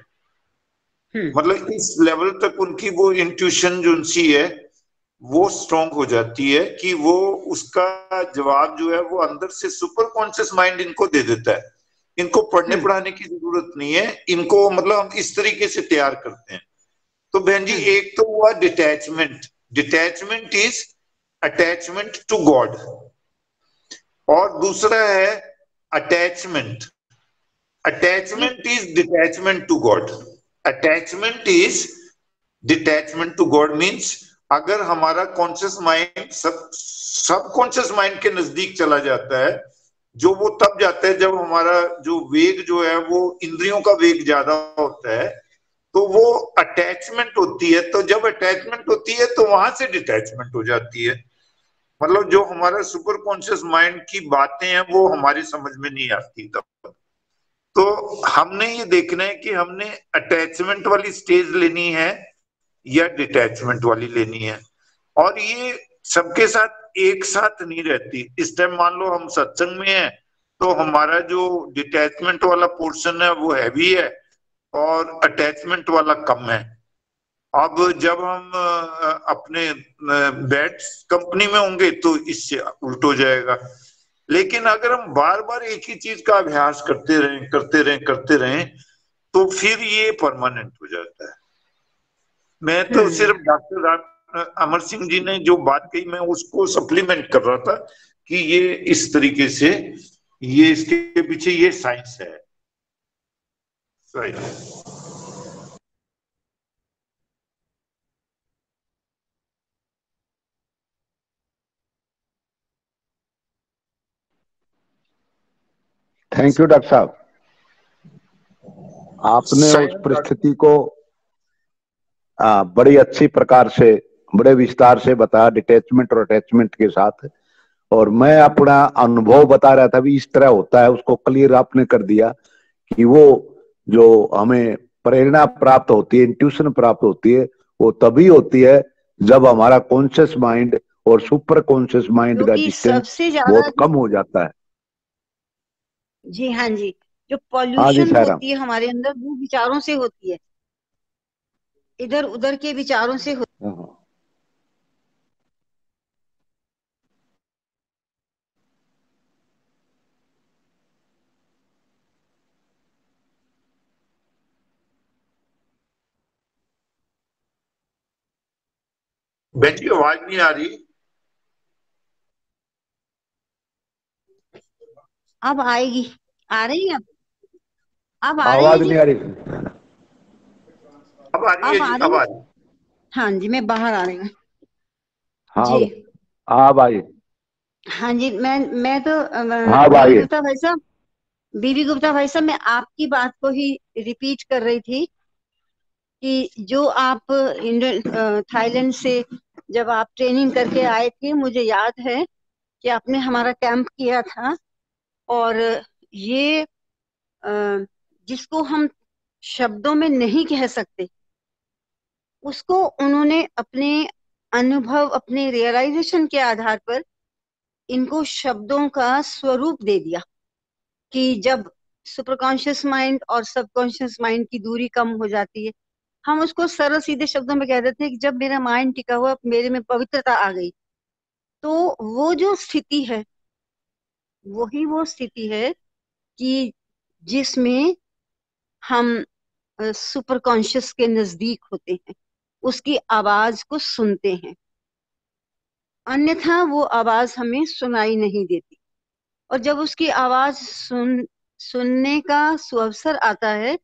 मतलब इस लेवल तक उनकी वो इंट्यूशन जो उनसी है वो स्ट्रॉन्ग हो जाती है कि वो उसका जवाब जो है वो अंदर से सुपर कॉन्शियस माइंड इनको दे देता है। इनको पढ़ने पढ़ाने की जरूरत नहीं है, इनको मतलब हम इस तरीके से तैयार करते हैं। तो बहन जी, एक तो हुआ detachment. Detachment is attachment to God, और दूसरा है attachment. Attachment is detachment to God. Attachment is detachment to God means अगर हमारा conscious mind subconscious mind के नजदीक चला जाता है, जो वो तब जाता है जब हमारा जो वेग जो है वो इंद्रियों का वेग ज्यादा होता है, तो वो अटैचमेंट होती है। तो जब अटैचमेंट होती है तो वहां से डिटैचमेंट हो जाती है। मतलब जो हमारा सुपर कॉन्शियस माइंड की बातें हैं वो हमारी समझ में नहीं आती तब। तो हमने ये देखना है कि हमने अटैचमेंट वाली स्टेज लेनी है या डिटैचमेंट वाली लेनी है। और ये सबके साथ एक साथ नहीं रहती। इस टाइम मान लो हम सत्संग में हैं तो हमारा जो डिटैचमेंट वाला पोर्शन है वो हैवी है और अटैचमेंट वाला कम है। अब जब हम अपने बैड कंपनी में होंगे तो इससे उल्ट हो जाएगा। लेकिन अगर हम बार बार एक ही चीज का अभ्यास करते रहें तो फिर ये परमानेंट हो जाता है। मैं तो सिर्फ डॉक्टर अमर सिंह जी ने जो बात कही मैं उसको सप्लीमेंट कर रहा था कि ये इस तरीके से, ये इसके पीछे ये साइंस है। थैंक यू डॉक्टर साहब, आपने उस परिस्थिति को बड़ी अच्छी प्रकार से, बड़े विस्तार से बताया, डिटैचमेंट और अटैचमेंट के साथ। और मैं अपना अनुभव बता रहा था भी इस तरह होता है, उसको क्लियर आपने कर दिया कि वो जो हमें प्रेरणा प्राप्त होती है, इंट्यूशन प्राप्त होती है, वो तभी होती है जब हमारा कॉन्शियस माइंड और सुपर कॉन्शियस माइंड का डिस्टेंस बहुत कम हो जाता है। जी हाँ जी, जो पॉल्यूशन होती है हमारे अंदर वो विचारों से होती है, इधर उधर के विचारों से होती है। बहन जी आवाज नहीं आ रही? अब आएगी, आ रही है अब आ आवाज नहीं आ रही। अब आ रही है जी, अब आ रही। हाँ जी, मैं बाहर आ रही हूँ। हाँ जी हाँ भाई। हाँ जी, मैं तो हाँ भाई। बीबी गुप्ता भाई साहब, मैं आपकी बात को ही रिपीट कर रही थी कि जो आप थाईलैंड से जब आप ट्रेनिंग करके आए थे, मुझे याद है कि आपने हमारा कैंप किया था। और ये जिसको हम शब्दों में नहीं कह सकते, उसको उन्होंने अपने अनुभव, अपने रियलाइजेशन के आधार पर इनको शब्दों का स्वरूप दे दिया कि जब सुपरकॉन्शियस माइंड और सबकॉन्शियस माइंड की दूरी कम हो जाती है, हम उसको सरल सीधे शब्दों में कह देते हैं कि जब मेरा माइंड टिका हुआ, मेरे में पवित्रता आ गई, तो वो जो स्थिति है वही वो स्थिति है कि जिसमें हम सुपर कॉन्शियस के नजदीक होते हैं, उसकी आवाज को सुनते हैं। अन्यथा वो आवाज हमें सुनाई नहीं देती। और जब उसकी आवाज सुनने का सुअवसर आता है,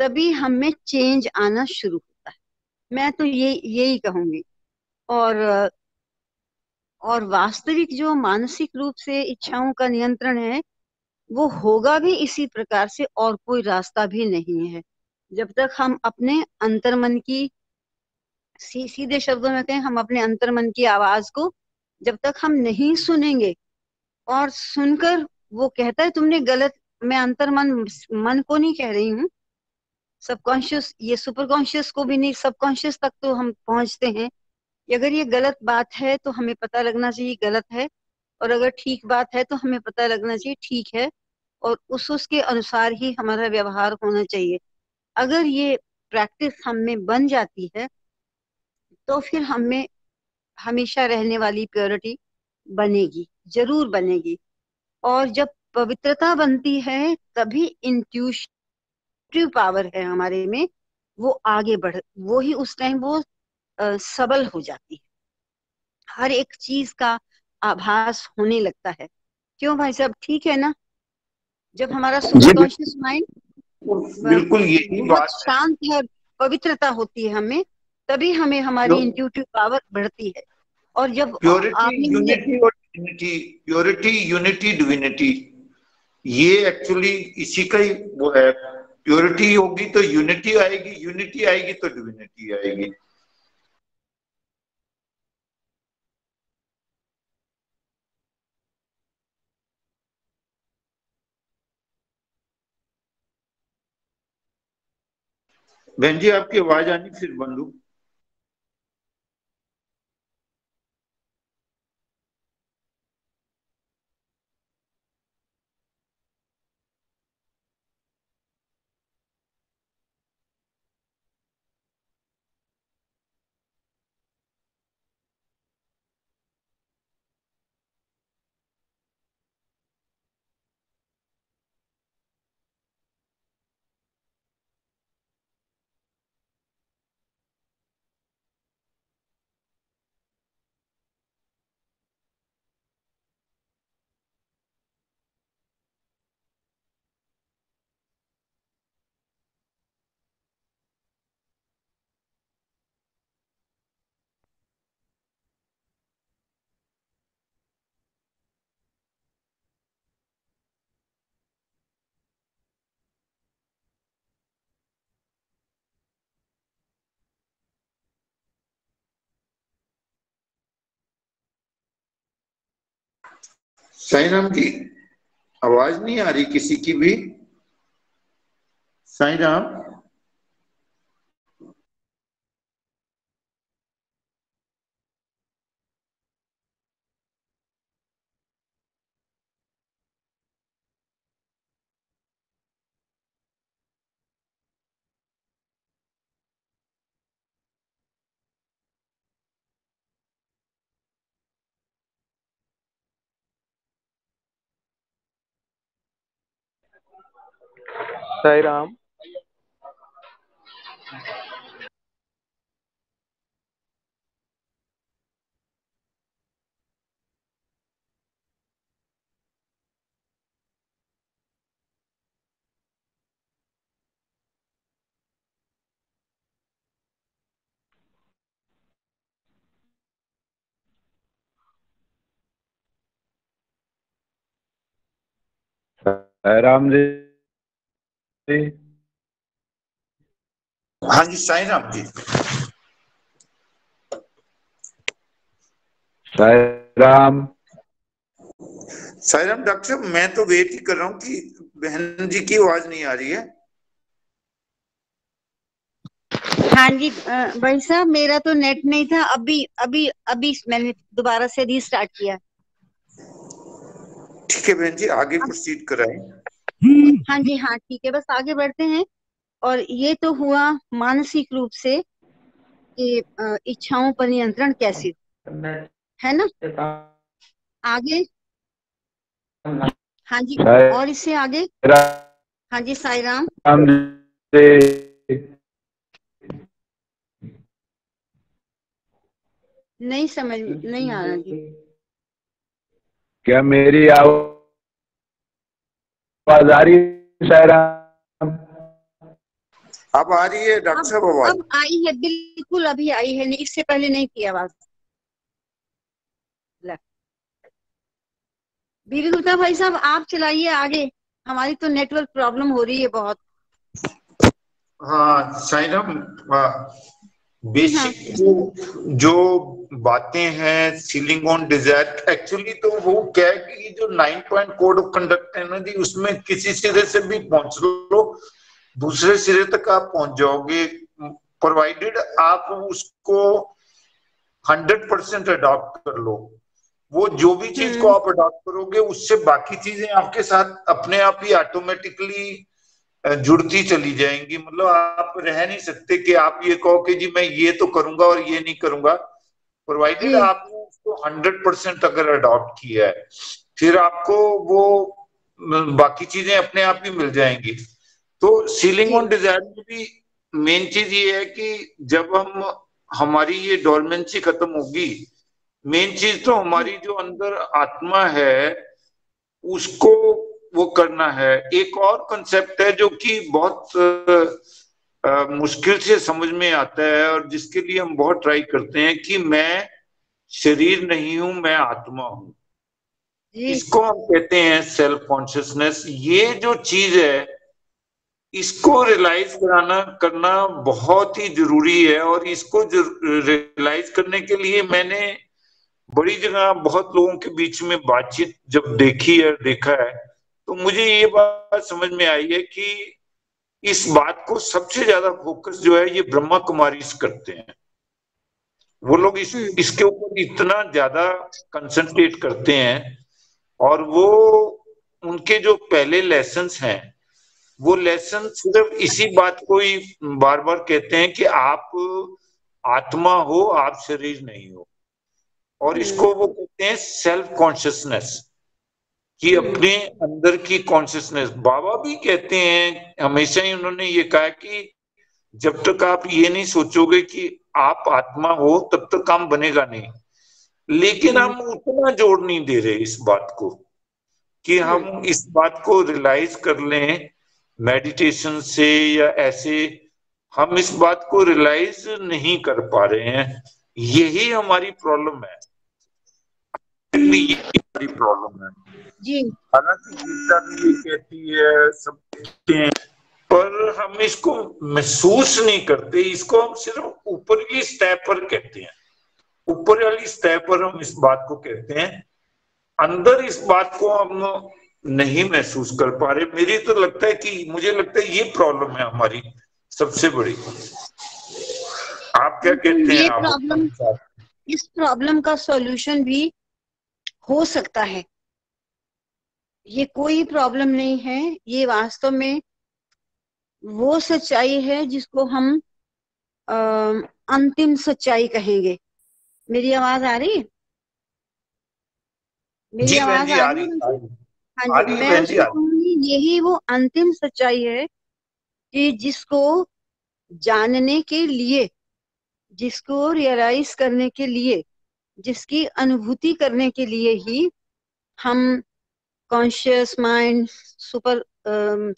तभी हमें चेंज आना शुरू होता है। मैं तो यही कहूंगी। और वास्तविक जो मानसिक रूप से इच्छाओं का नियंत्रण है, वो होगा भी इसी प्रकार से, और कोई रास्ता भी नहीं है। जब तक हम अपने अंतर्मन की, सीधे शब्दों में कहें, हम अपने अंतर्मन की आवाज को जब तक हम नहीं सुनेंगे, और सुनकर वो कहता है तुमने गलत, मैं अंतर्मन मन को नहीं कह रही हूँ, सबकॉन्शियस, ये सुपर कॉन्शियस को भी नहीं, सबकॉन्शियस तक तो हम पहुंचते हैं कि अगर ये गलत बात है तो हमें पता लगना चाहिए गलत है, और अगर ठीक बात है तो हमें पता लगना चाहिए ठीक है, और उसके अनुसार ही हमारा व्यवहार होना चाहिए। अगर ये प्रैक्टिस हम में बन जाती है तो फिर हमें हमेशा रहने वाली प्योरिटी बनेगी, जरूर बनेगी। और जब पवित्रता बनती है तभी इंट्यूटिव पावर है हमारे में, वो आगे बढ़, वो ही उस टाइम वो सबल हो जाती है, हर एक चीज का आभास होने लगता है। क्यों भाई साहब, ठीक है ना? जब हमारा सुपर कॉन्शियस माइंड बिल्कुल यही बात शांत है, पवित्रता होती है हमें, तभी हमें हमारी इंट्यूटिव पावर बढ़ती है। और जब प्योरिटी आपने मुझे यूनिटी और डिविनिटी, प्योरिटी यूनिटी डिविनिटी, ये एक्चुअली इसी का ही वो है। प्योरिटी होगी तो यूनिटी आएगी, यूनिटी आएगी तो डिविनिटी आएगी। बहन जी आपकी आवाज आनी फिर बंदू। साईं राम की आवाज नहीं आ रही किसी की भी। साईं राम। साईं राम। साईं राम जी। हाँ जी साईं राम जी। साईं राम। साईं राम डॉक्टर साहब मैं तो वेट ही कर रहा हूँ कि बहन जी की आवाज नहीं आ रही है। हाँ जी भाई साहब, मेरा तो नेट नहीं था, अभी अभी अभी मैंने दोबारा से रीस्टार्ट किया। ठीक है बहन जी आगे प्रोसीड कराएं। हाँ जी हाँ ठीक है, बस आगे बढ़ते हैं। और ये तो हुआ मानसिक रूप से कि इच्छाओं पर नियंत्रण कैसे, है ना। आगे हाँ जी, और इससे आगे। हाँ जी साईं राम। नहीं समझ नहीं आ रहा जी। क्या मेरी आवाज आ रही है साईं राम? अब आ रही है डॉक्टर साहब आवाज? अब आई है, बिल्कुल अभी आई है, इससे पहले नहीं थी आवाज। बीबी गुप्ता भाई साहब आप चलाइए आगे, हमारी तो नेटवर्क प्रॉब्लम हो रही है बहुत। हाँ साईं राम। बेसिक जो बातें हैं सीलिंग ऑन डिजायर, एक्चुअली तो वो क्या है कि जो 9 पॉइंट कोड ऑफ कंडक्ट है ना जी, उसमें किसी सिरे से भी पहुंच लो दूसरे सिरे तक आप पहुंच जाओगे, प्रोवाइडेड आप उसको 100% अडॉप्ट कर लो। वो जो भी चीज को आप अडॉप्ट करोगे उससे बाकी चीजें आपके साथ अपने आप ही ऑटोमेटिकली जुड़ती चली जाएंगी। मतलब आप रह नहीं सकते कि आप ये कहो कि जी मैं ये तो करूंगा और ये नहीं करूंगा, प्रोवाइडेड आपने उसको 100% अगर अडॉप्ट किया है, फिर आपको वो बाकी चीजें अपने आप ही मिल जाएंगी। तो सीलिंग ऑन डिजायर में भी मेन चीज ये है कि जब हमारी ये डोरमेंसी खत्म होगी, मेन चीज तो हमारी जो अंदर आत्मा है उसको वो करना है। एक और कंसेप्ट है जो कि बहुत मुश्किल से समझ में आता है और जिसके लिए हम बहुत ट्राई करते हैं कि मैं शरीर नहीं हूं, मैं आत्मा हूं। जी इसको हम कहते हैं सेल्फ कॉन्शियसनेस। ये जो चीज है इसको रियलाइज करना बहुत ही जरूरी है। और इसको रियलाइज करने के लिए मैंने बड़ी जगह बहुत लोगों के बीच में बातचीत जब देखी है, देखा है, तो मुझे ये बात समझ में आई है कि इस बात को सबसे ज्यादा फोकस जो है ये ब्रह्मा कुमारी करते हैं। वो लोग इसके ऊपर इतना ज्यादा कंसंट्रेट करते हैं और वो उनके जो पहले लेसन्स हैं वो लेसन सिर्फ इसी बात को ही बार बार कहते हैं कि आप आत्मा हो, आप शरीर नहीं हो। और इसको वो कहते हैं सेल्फ कॉन्शियसनेस, कि अपने अंदर की कॉन्शियसनेस। बाबा भी कहते हैं, हमेशा ही उन्होंने ये कहा कि जब तक आप ये नहीं सोचोगे कि आप आत्मा हो तब तक काम बनेगा नहीं। लेकिन हम उतना जोर नहीं दे रहे इस बात को कि हम इस बात को रियलाइज कर लें मेडिटेशन से या ऐसे। हम इस बात को रियलाइज नहीं कर पा रहे हैं, यही हमारी प्रॉब्लम है। ये हमारी प्रॉब्लम है। जी हालांकि गीता भी ये कहती है, सब कहते हैं, पर हम इसको महसूस नहीं करते। इसको हम सिर्फ ऊपर की सतह पर कहते हैं, ऊपर वाली सतह पर हम इस बात को कहते हैं। अंदर इस बात को हम नहीं महसूस कर पा रहे। मुझे लगता है ये प्रॉब्लम है हमारी सबसे बड़ी। आप क्या कहते हैं? ये आप प्रॉब्लम, इस प्रॉब्लम का सॉल्यूशन भी हो सकता है। ये कोई प्रॉब्लम नहीं है, ये वास्तव में वो सच्चाई है जिसको हम अंतिम सच्चाई कहेंगे। मेरी आवाज आ रही है? मेरी जी बहन आवाज जी, आ आ रही रही है? हाँ आ जी, रही है मैं बहन जी, उसको कहूंगी यही वो अंतिम सच्चाई है कि जिसको जानने के लिए, जिसको रियलाइज करने के लिए, जिसकी अनुभूति करने के लिए ही हम conscious mind, super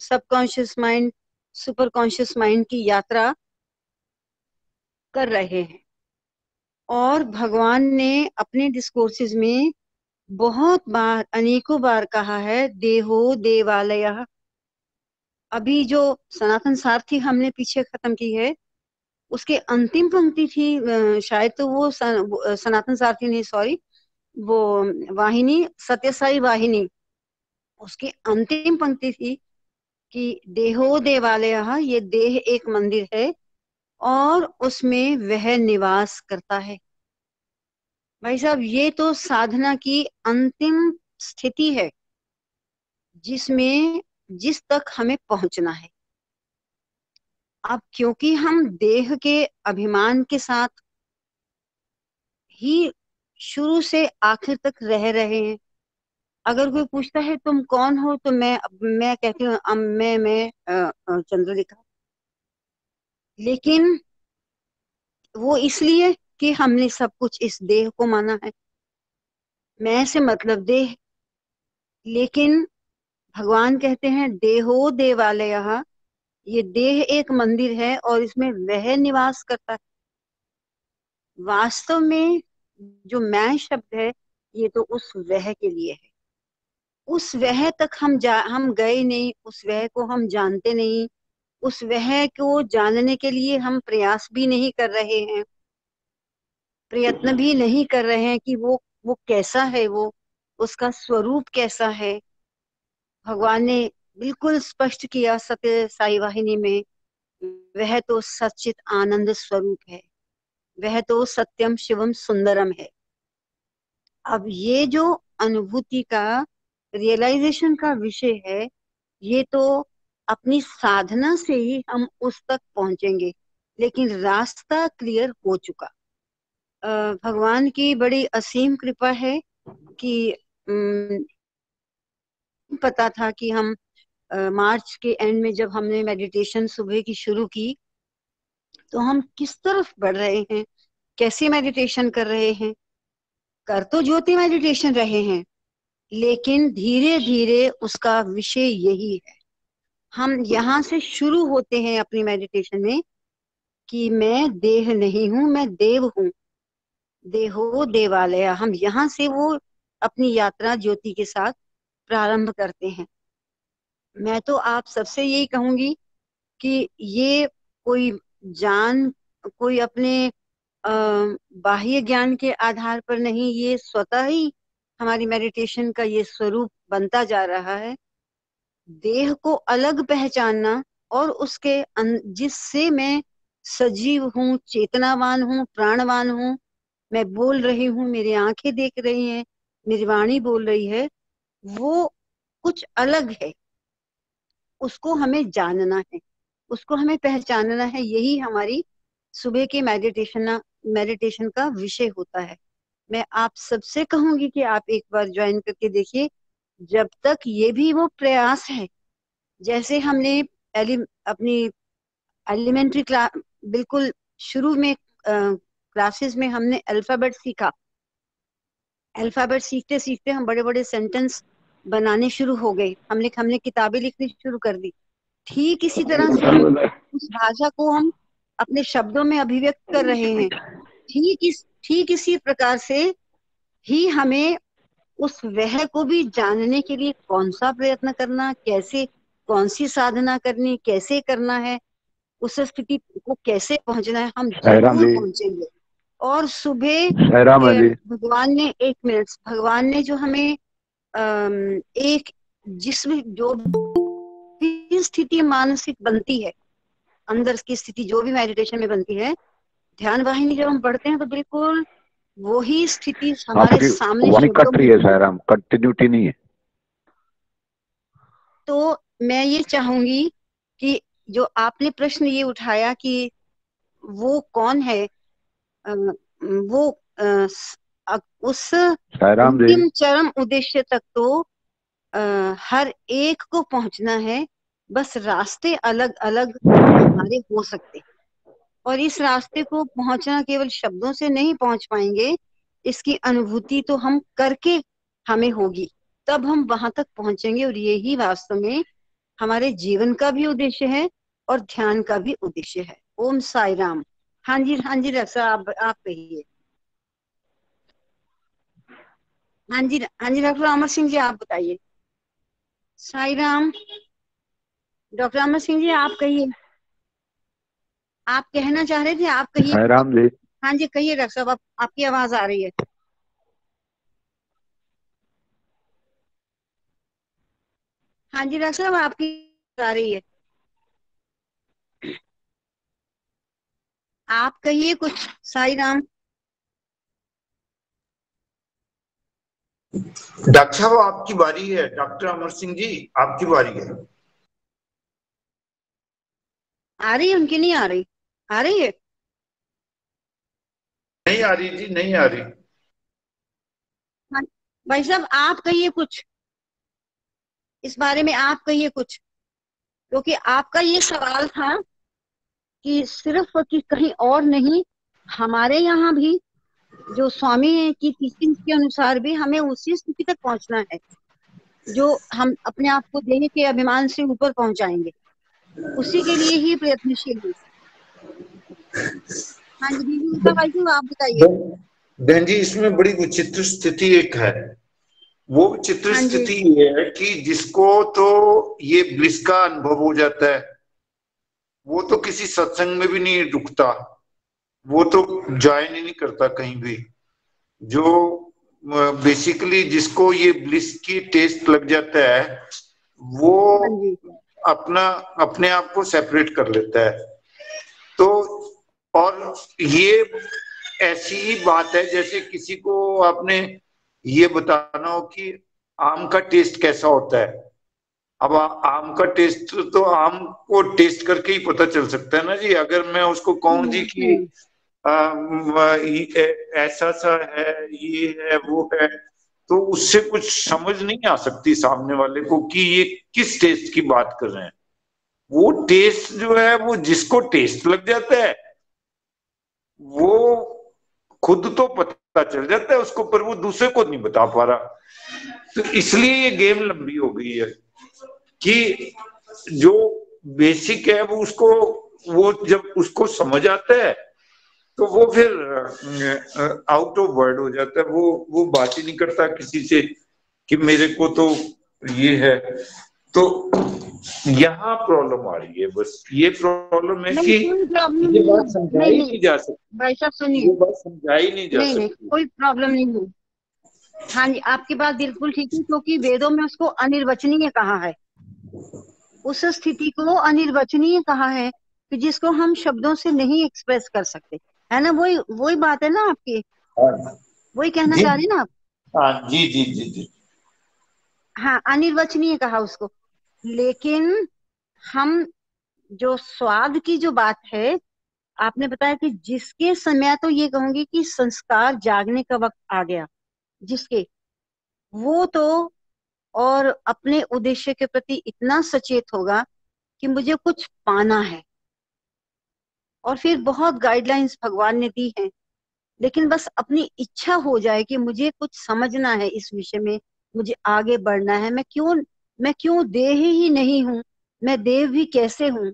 subconscious mind, super conscious mind की यात्रा कर रहे हैं। और भगवान ने अपने डिस्कोर्सेज में बहुत बार, अनेकों बार कहा है, देहो देवालय। अभी जो सनातन सारथी हमने पीछे खत्म की है, उसके अंतिम पंक्ति थी, शायद तो वो सनातन सारथी नहीं, सॉरी, वो वाहिनी, सत्यसाई वाहिनी, उसकी अंतिम पंक्ति थी कि देहो देवालय, ये देह एक मंदिर है और उसमें वह निवास करता है। भाई साहब, ये तो साधना की अंतिम स्थिति है जिस तक हमें पहुंचना है। अब क्योंकि हम देह के अभिमान के साथ ही शुरू से आखिर तक रह रहे हैं। अगर कोई पूछता है तुम कौन हो, तो मैं कहती हूँ मैं चंद्रलेखा। लेकिन वो इसलिए कि हमने सब कुछ इस देह को माना है, मैं से मतलब देह। लेकिन भगवान कहते हैं देहो देवालय, ये देह एक मंदिर है और इसमें वह निवास करता है। वास्तव में जो मैं शब्द है, ये तो उस वह के लिए है। उस वह तक हम गए नहीं, उस वह को हम जानते नहीं, उस वह को जानने के लिए हम प्रयास भी नहीं कर रहे हैं, प्रयत्न भी नहीं कर रहे हैं कि वो कैसा है, वो उसका स्वरूप कैसा है। भगवान ने बिल्कुल स्पष्ट किया सत्य साई वाहिनी में, वह तो सच्चित आनंद स्वरूप है, वह तो सत्यम शिवम सुंदरम है। अब ये जो अनुभूति का, रियलाइजेशन का विषय है, ये तो अपनी साधना से ही हम उस तक पहुंचेंगे। लेकिन रास्ता क्लियर हो चुका। भगवान की बड़ी असीम कृपा है कि पता था कि हम मार्च के एंड में जब हमने मेडिटेशन सुबह की शुरू की, तो हम किस तरफ बढ़ रहे हैं, कैसे मेडिटेशन कर रहे हैं। कर तो ज्योति मेडिटेशन रहे हैं, लेकिन धीरे धीरे उसका विषय यही है, हम यहाँ से शुरू होते हैं अपनी मेडिटेशन में कि मैं देह नहीं हूं, मैं देव हूं, देहो देवालय। हम यहाँ से वो अपनी यात्रा ज्योति के साथ प्रारंभ करते हैं। मैं तो आप सबसे यही कहूंगी कि ये कोई जान, कोई अपने बाह्य ज्ञान के आधार पर नहीं, ये स्वतः ही हमारी मेडिटेशन का ये स्वरूप बनता जा रहा है। देह को अलग पहचानना और उसके जिससे मैं सजीव हूँ, चेतनावान हूँ, प्राणवान हूँ, मैं बोल रही हूँ, मेरी आंखें देख रही हैं, मेरी वाणी बोल रही है, वो कुछ अलग है। उसको हमें जानना है, उसको हमें पहचानना है। यही हमारी सुबह के मेडिटेशन का विषय होता है। मैं आप सबसे कहूंगी कि आप एक बार ज्वाइन करके देखिए। जब तक ये भी वो प्रयास है, जैसे हमने अपनी एलिमेंट्री क्लास, बिल्कुल शुरू में क्लासेस में हमने अल्फाबेट सीखा। अल्फाबेट सीखते सीखते हम बड़े बड़े सेंटेंस बनाने शुरू हो गए, हमने किताबें लिखनी शुरू कर दी। ठीक इसी तरह से हम उस भाषा को हम अपने शब्दों में अभिव्यक्त कर रहे हैं। ठीक इसी प्रकार से ही हमें उस वह को भी जानने के लिए कौन सा प्रयत्न करना, कैसे, कौन सी साधना करनी, कैसे करना है, उस स्थिति को कैसे पहुंचना है, हम जरूर पहुंचेंगे। और सुबह भगवान ने, एक मिनट, भगवान ने जो हमें एक जिसमें जो भी स्थिति मानसिक बनती है, अंदर की स्थिति जो भी मेडिटेशन में बनती है, ध्यान वाहिनी जब हम पढ़ते हैं तो बिल्कुल वही स्थिति हमारे सामने कट रही है सायराम, कंटिन्यूटी नहीं है। तो मैं ये चाहूंगी कि जो आपने प्रश्न ये उठाया कि वो कौन है, वो उस अंतिम चरम उद्देश्य तक तो हर एक को पहुंचना है। बस रास्ते अलग अलग हमारे हो सकते हैं, और इस रास्ते को पहुंचना केवल शब्दों से नहीं पहुंच पाएंगे, इसकी अनुभूति तो हम करके हमें होगी, तब हम वहां तक पहुंचेंगे। और यही वास्तव में हमारे जीवन का भी उद्देश्य है और ध्यान का भी उद्देश्य है। ओम साई राम। हाँ जी रक्षा, आप कहिए। हाँ जी डॉक्टर अमर सिंह जी, आप बताइए। साई राम। डॉक्टर अमर सिंह जी, आप कहिए, आप कहना चाह रहे थे, आप कहिए। साई राम जी। हाँ जी कहिए डॉक्टर साहब, आपकी आवाज आ रही है। हाँ जी डॉक्टर साहब, आपकी आ रही है, आप कहिए कुछ। साई राम। डॉक्टर साहब आपकी बारी है, डॉक्टर अमर सिंह जी आपकी बारी है। आ रही है उनकी? नहीं आ रही? आ रही है? नहीं आ रही जी, नहीं आ रही। हाँ भाई साहब, आप कहिए कुछ इस बारे में, आप कहिए कुछ, क्योंकि आपका ये सवाल था कि सिर्फ कि कहीं और नहीं, हमारे यहाँ भी जो स्वामी की टीचिंग के अनुसार भी हमें उसी स्थिति तक पहुंचना है जो हम अपने आप को देह के अभिमान से ऊपर पहुंचाएंगे, उसी के लिए ही प्रयत्नशील है। हाँ जी भाई साहब, आप बताइए। बहन जी, इसमें बड़ी विचित्र स्थिति एक है। वो विचित्र स्थिति ये है कि जिसको तो ये ब्लिस का अनुभव हो जाता है, वो तो किसी सत्संग में भी नहीं रुकता, वो तो ज्वाइन ही नहीं करता कहीं भी। जो बेसिकली जिसको ये ब्लिस की टेस्ट लग जाता है, वो अपने आप को सेपरेट कर लेता है। तो और ये ऐसी ही बात है जैसे किसी को आपने ये बताना हो कि आम का टेस्ट कैसा होता है। अब आम का टेस्ट तो आम को टेस्ट करके ही पता चल सकता है ना जी। अगर मैं उसको कहूं जी कि ऐसा सा है, ये है, वो है, तो उससे कुछ समझ नहीं आ सकती सामने वाले को कि ये किस टेस्ट की बात कर रहे हैं। वो टेस्ट जो है, वो जिसको टेस्ट लग जाता है वो खुद तो पता चल जाता है उसको, पर वो दूसरे को नहीं बता पा रहा। तो इसलिए ये गेम लंबी हो गई है कि जो बेसिक है वो जब उसको समझ आता है तो वो फिर आउट ऑफ वर्ड हो जाता है, वो बात ही नहीं करता किसी से कि मेरे को तो ये है। तो यहाँ प्रॉब्लम आ रही है, बस ये प्रॉब्लम है कि ये बात समझाई नहीं जा सकती, भाई साहब सुनिए, ये बात समझाई नहीं जा नहीं सकती। कोई प्रॉब्लम नहीं है। हाँ जी, आपकी बात बिल्कुल ठीक है, क्योंकि वेदों में उसको अनिर्वचनीय कहा है, उस स्थिति को अनिर्वचनीय कहा है कि जिसको हम शब्दों से नहीं एक्सप्रेस कर सकते, है ना? वही बात है ना आपकी, हाँ वही कहना जी, चाह रही ना आप? हाँ जी जी जी जी। हाँ, अनिर्वचनीय कहा उसको। लेकिन हम जो स्वाद की जो बात है, आपने बताया कि जिसके समय, तो ये कहूंगी कि संस्कार जागने का वक्त आ गया, जिसके, वो तो और अपने उद्देश्य के प्रति इतना सचेत होगा कि मुझे कुछ पाना है, और फिर बहुत गाइडलाइंस भगवान ने दी हैं, लेकिन बस अपनी इच्छा हो जाए कि मुझे कुछ समझना है इस विषय में, मुझे आगे बढ़ना है, मैं क्यों देह ही नहीं हूं, मैं देव भी कैसे हूं,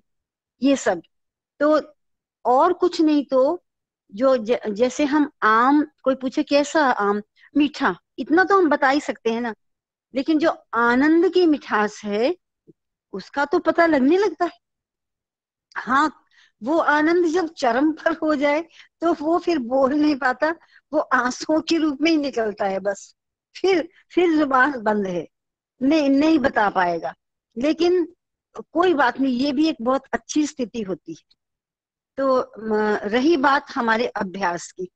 ये सब। तो और कुछ नहीं तो जैसे हम आम, कोई पूछे कैसा आम, मीठा, इतना तो हम बता ही सकते हैं ना, लेकिन जो आनंद की मिठास है उसका तो पता लगने लगता है। हाँ, वो आनंद जब चरम पर हो जाए तो वो फिर बोल नहीं पाता, वो आंसुओं के रूप में ही निकलता है बस। फिर जुबान बंद है, नहीं नहीं बता पाएगा। लेकिन कोई बात नहीं, ये भी एक बहुत अच्छी स्थिति होती है। तो रही बात हमारे अभ्यास की,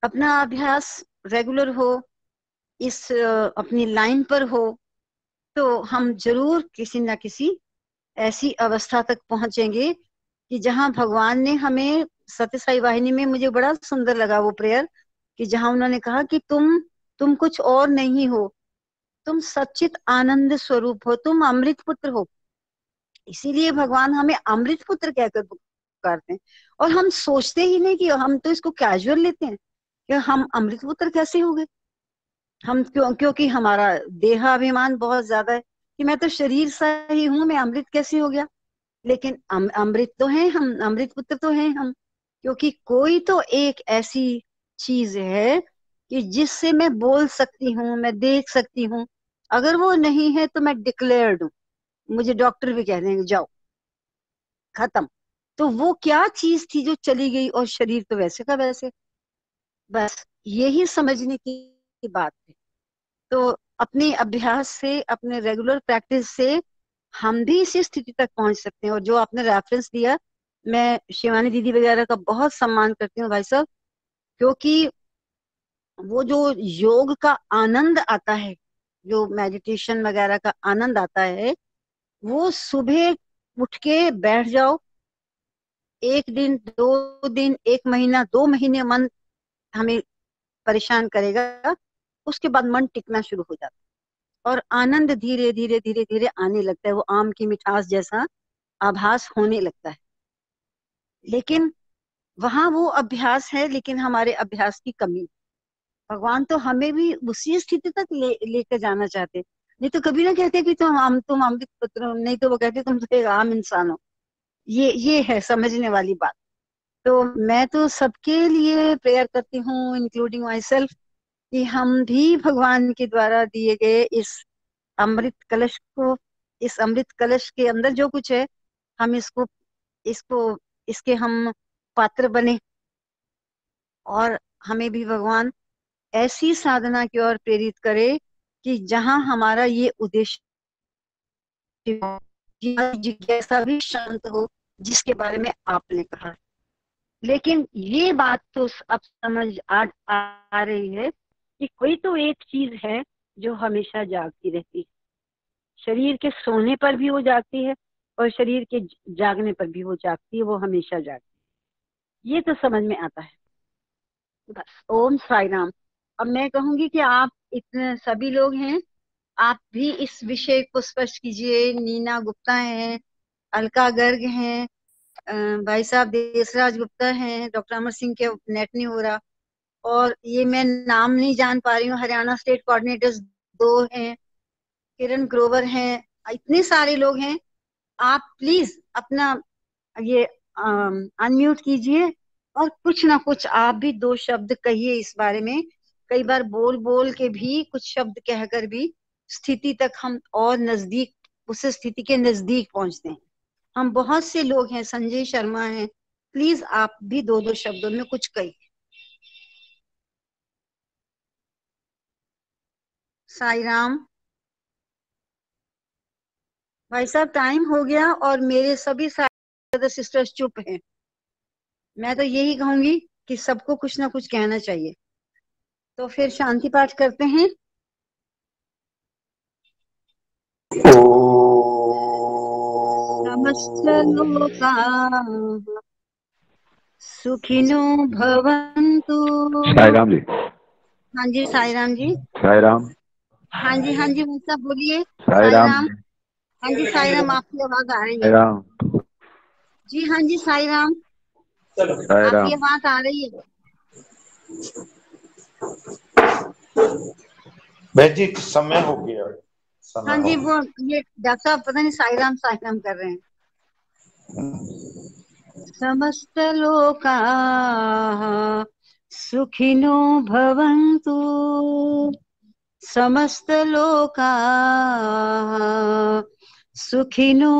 अपना अभ्यास रेगुलर हो, इस अपनी लाइन पर हो, तो हम जरूर किसी ना किसी ऐसी अवस्था तक पहुंचेंगे कि जहां भगवान ने हमें, सत्य साई वाहिनी में मुझे बड़ा सुंदर लगा वो प्रेयर, कि जहां उन्होंने कहा कि तुम कुछ और नहीं हो, तुम सच्चित आनंद स्वरूप हो, तुम अमृत पुत्र हो। इसीलिए भगवान हमें अमृत पुत्र कहकर पुकारते हैं। और हम सोचते ही नहीं, कि हम तो इसको कैजुअल लेते हैं कि हम अमृत पुत्र कैसे हो गए। हम क्योंकि हमारा देहाभिमान बहुत ज्यादा है कि मैं तो शरीर सा ही हूं, मैं अमृत कैसे हो गया। लेकिन अमृत तो हैं हम, अमृत पुत्र तो हैं हम, क्योंकि कोई तो एक ऐसी चीज है कि जिससे मैं बोल सकती हूँ, मैं देख सकती हूँ। अगर वो नहीं है तो मैं डिक्लेयर्ड हूँ, मुझे डॉक्टर भी कह देंगे जाओ, खत्म। तो वो क्या चीज थी जो चली गई, और शरीर तो वैसे का वैसे। बस यही समझने की बात है। तो अपने अभ्यास से, अपने रेगुलर प्रैक्टिस से हम भी इसी स्थिति तक पहुंच सकते हैं। और जो आपने रेफरेंस दिया, मैं शिवानी दीदी वगैरह का बहुत सम्मान करती हूँ भाई साहब, क्योंकि वो जो योग का आनंद आता है, जो मेडिटेशन वगैरह का आनंद आता है, वो सुबह उठ के बैठ जाओ, एक दिन, 2 दिन, 1 महीना, 2 महीने मन हमें परेशान करेगा, उसके बाद मन टिकना शुरू हो जाता है, और आनंद धीरे धीरे धीरे धीरे आने लगता है, वो आम की मिठास जैसा आभास होने लगता है। लेकिन वहां वो अभ्यास है, लेकिन हमारे अभ्यास की कमी। भगवान तो हमें भी उसी स्थिति तक लेकर जाना चाहते, नहीं तो कभी ना कहते कि तुम अमृत पुत्र हो, नहीं तो वो कहते तुम तो एक आम इंसान हो। ये है समझने वाली बात। तो मैं तो सबके लिए प्रेयर करती हूँ, इंक्लूडिंग माई सेल्फ, कि हम भी भगवान के द्वारा दिए गए इस अमृत कलश को, इस अमृत कलश के अंदर जो कुछ है, हम इसको इसको इसके हम पात्र बने, और हमें भी भगवान ऐसी साधना की ओर प्रेरित करे कि जहां हमारा ये उद्देश्य, जिज्ञासा भी शांत हो, जिसके बारे में आपने कहा। लेकिन ये बात तो अब समझ आ रही है कि कोई तो एक चीज है जो हमेशा जागती रहती है, शरीर के सोने पर भी वो जागती है, और शरीर के जागने पर भी वो जागती है, वो हमेशा जागती है। ये तो समझ में आता है। बस ओम साई राम। अब मैं कहूंगी कि आप इतने सभी लोग हैं, आप भी इस विषय को स्पष्ट कीजिए। नीना गुप्ता हैं, अलका गर्ग हैं, भाई साहब देसराज गुप्ता हैं, डॉक्टर अमर सिंह के नेट नहीं हो रहा, और ये मैं नाम नहीं जान पा रही हूँ, हरियाणा स्टेट कोऑर्डिनेटर्स 2 हैं, किरण ग्रोवर हैं, इतने सारे लोग हैं। आप प्लीज अपना ये अनम्यूट कीजिए और कुछ ना कुछ आप भी दो शब्द कहिए इस बारे में। कई बार बोल बोल के भी, कुछ शब्द कहकर भी स्थिति तक हम और नजदीक, उस स्थिति के नजदीक पहुंचते हैं। हम बहुत से लोग हैं, संजय शर्मा हैं, प्लीज आप भी दो दो शब्दों में कुछ कहिए। साई राम। भाई साहब टाइम हो गया और मेरे सभी ब्रदर सिस्टर्स चुप हैं। मैं तो यही कहूंगी कि सबको कुछ ना कुछ कहना चाहिए। तो फिर शांति पाठ करते हैं। समस्त लोकाः सुखिनो भवन्तु। साई राम जी। हाँ जी साई राम जी। साई राम। हाँ जी भाई साहब बोलिए। साई साई राम। राम। हाँ जी साई राम, आपकी आवाज आ रही साई है। राम। जी हाँ जी साई राम, साई आपकी राम। आवाज आ रही है। बहन जी समय हो गया, हाँ समय हो जी गया। वो ये डॉक्टर साहब पता नहीं साई राम कर रहे हैं। समस्त लोकाः सुखिनो भवन्तु। समस्त लोकाः सुखिनो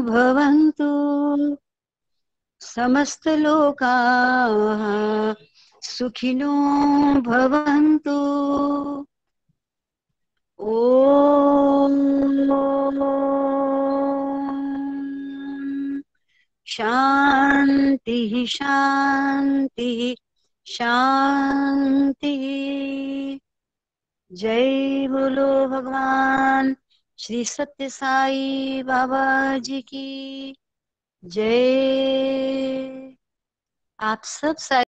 भवन्तु। समस्त लोकाः सुखिनो भवन्तु। ओम शांति शांति शांति। जय बोलो भगवान श्री सत्य साई बाबा जी की जय। आप सब साई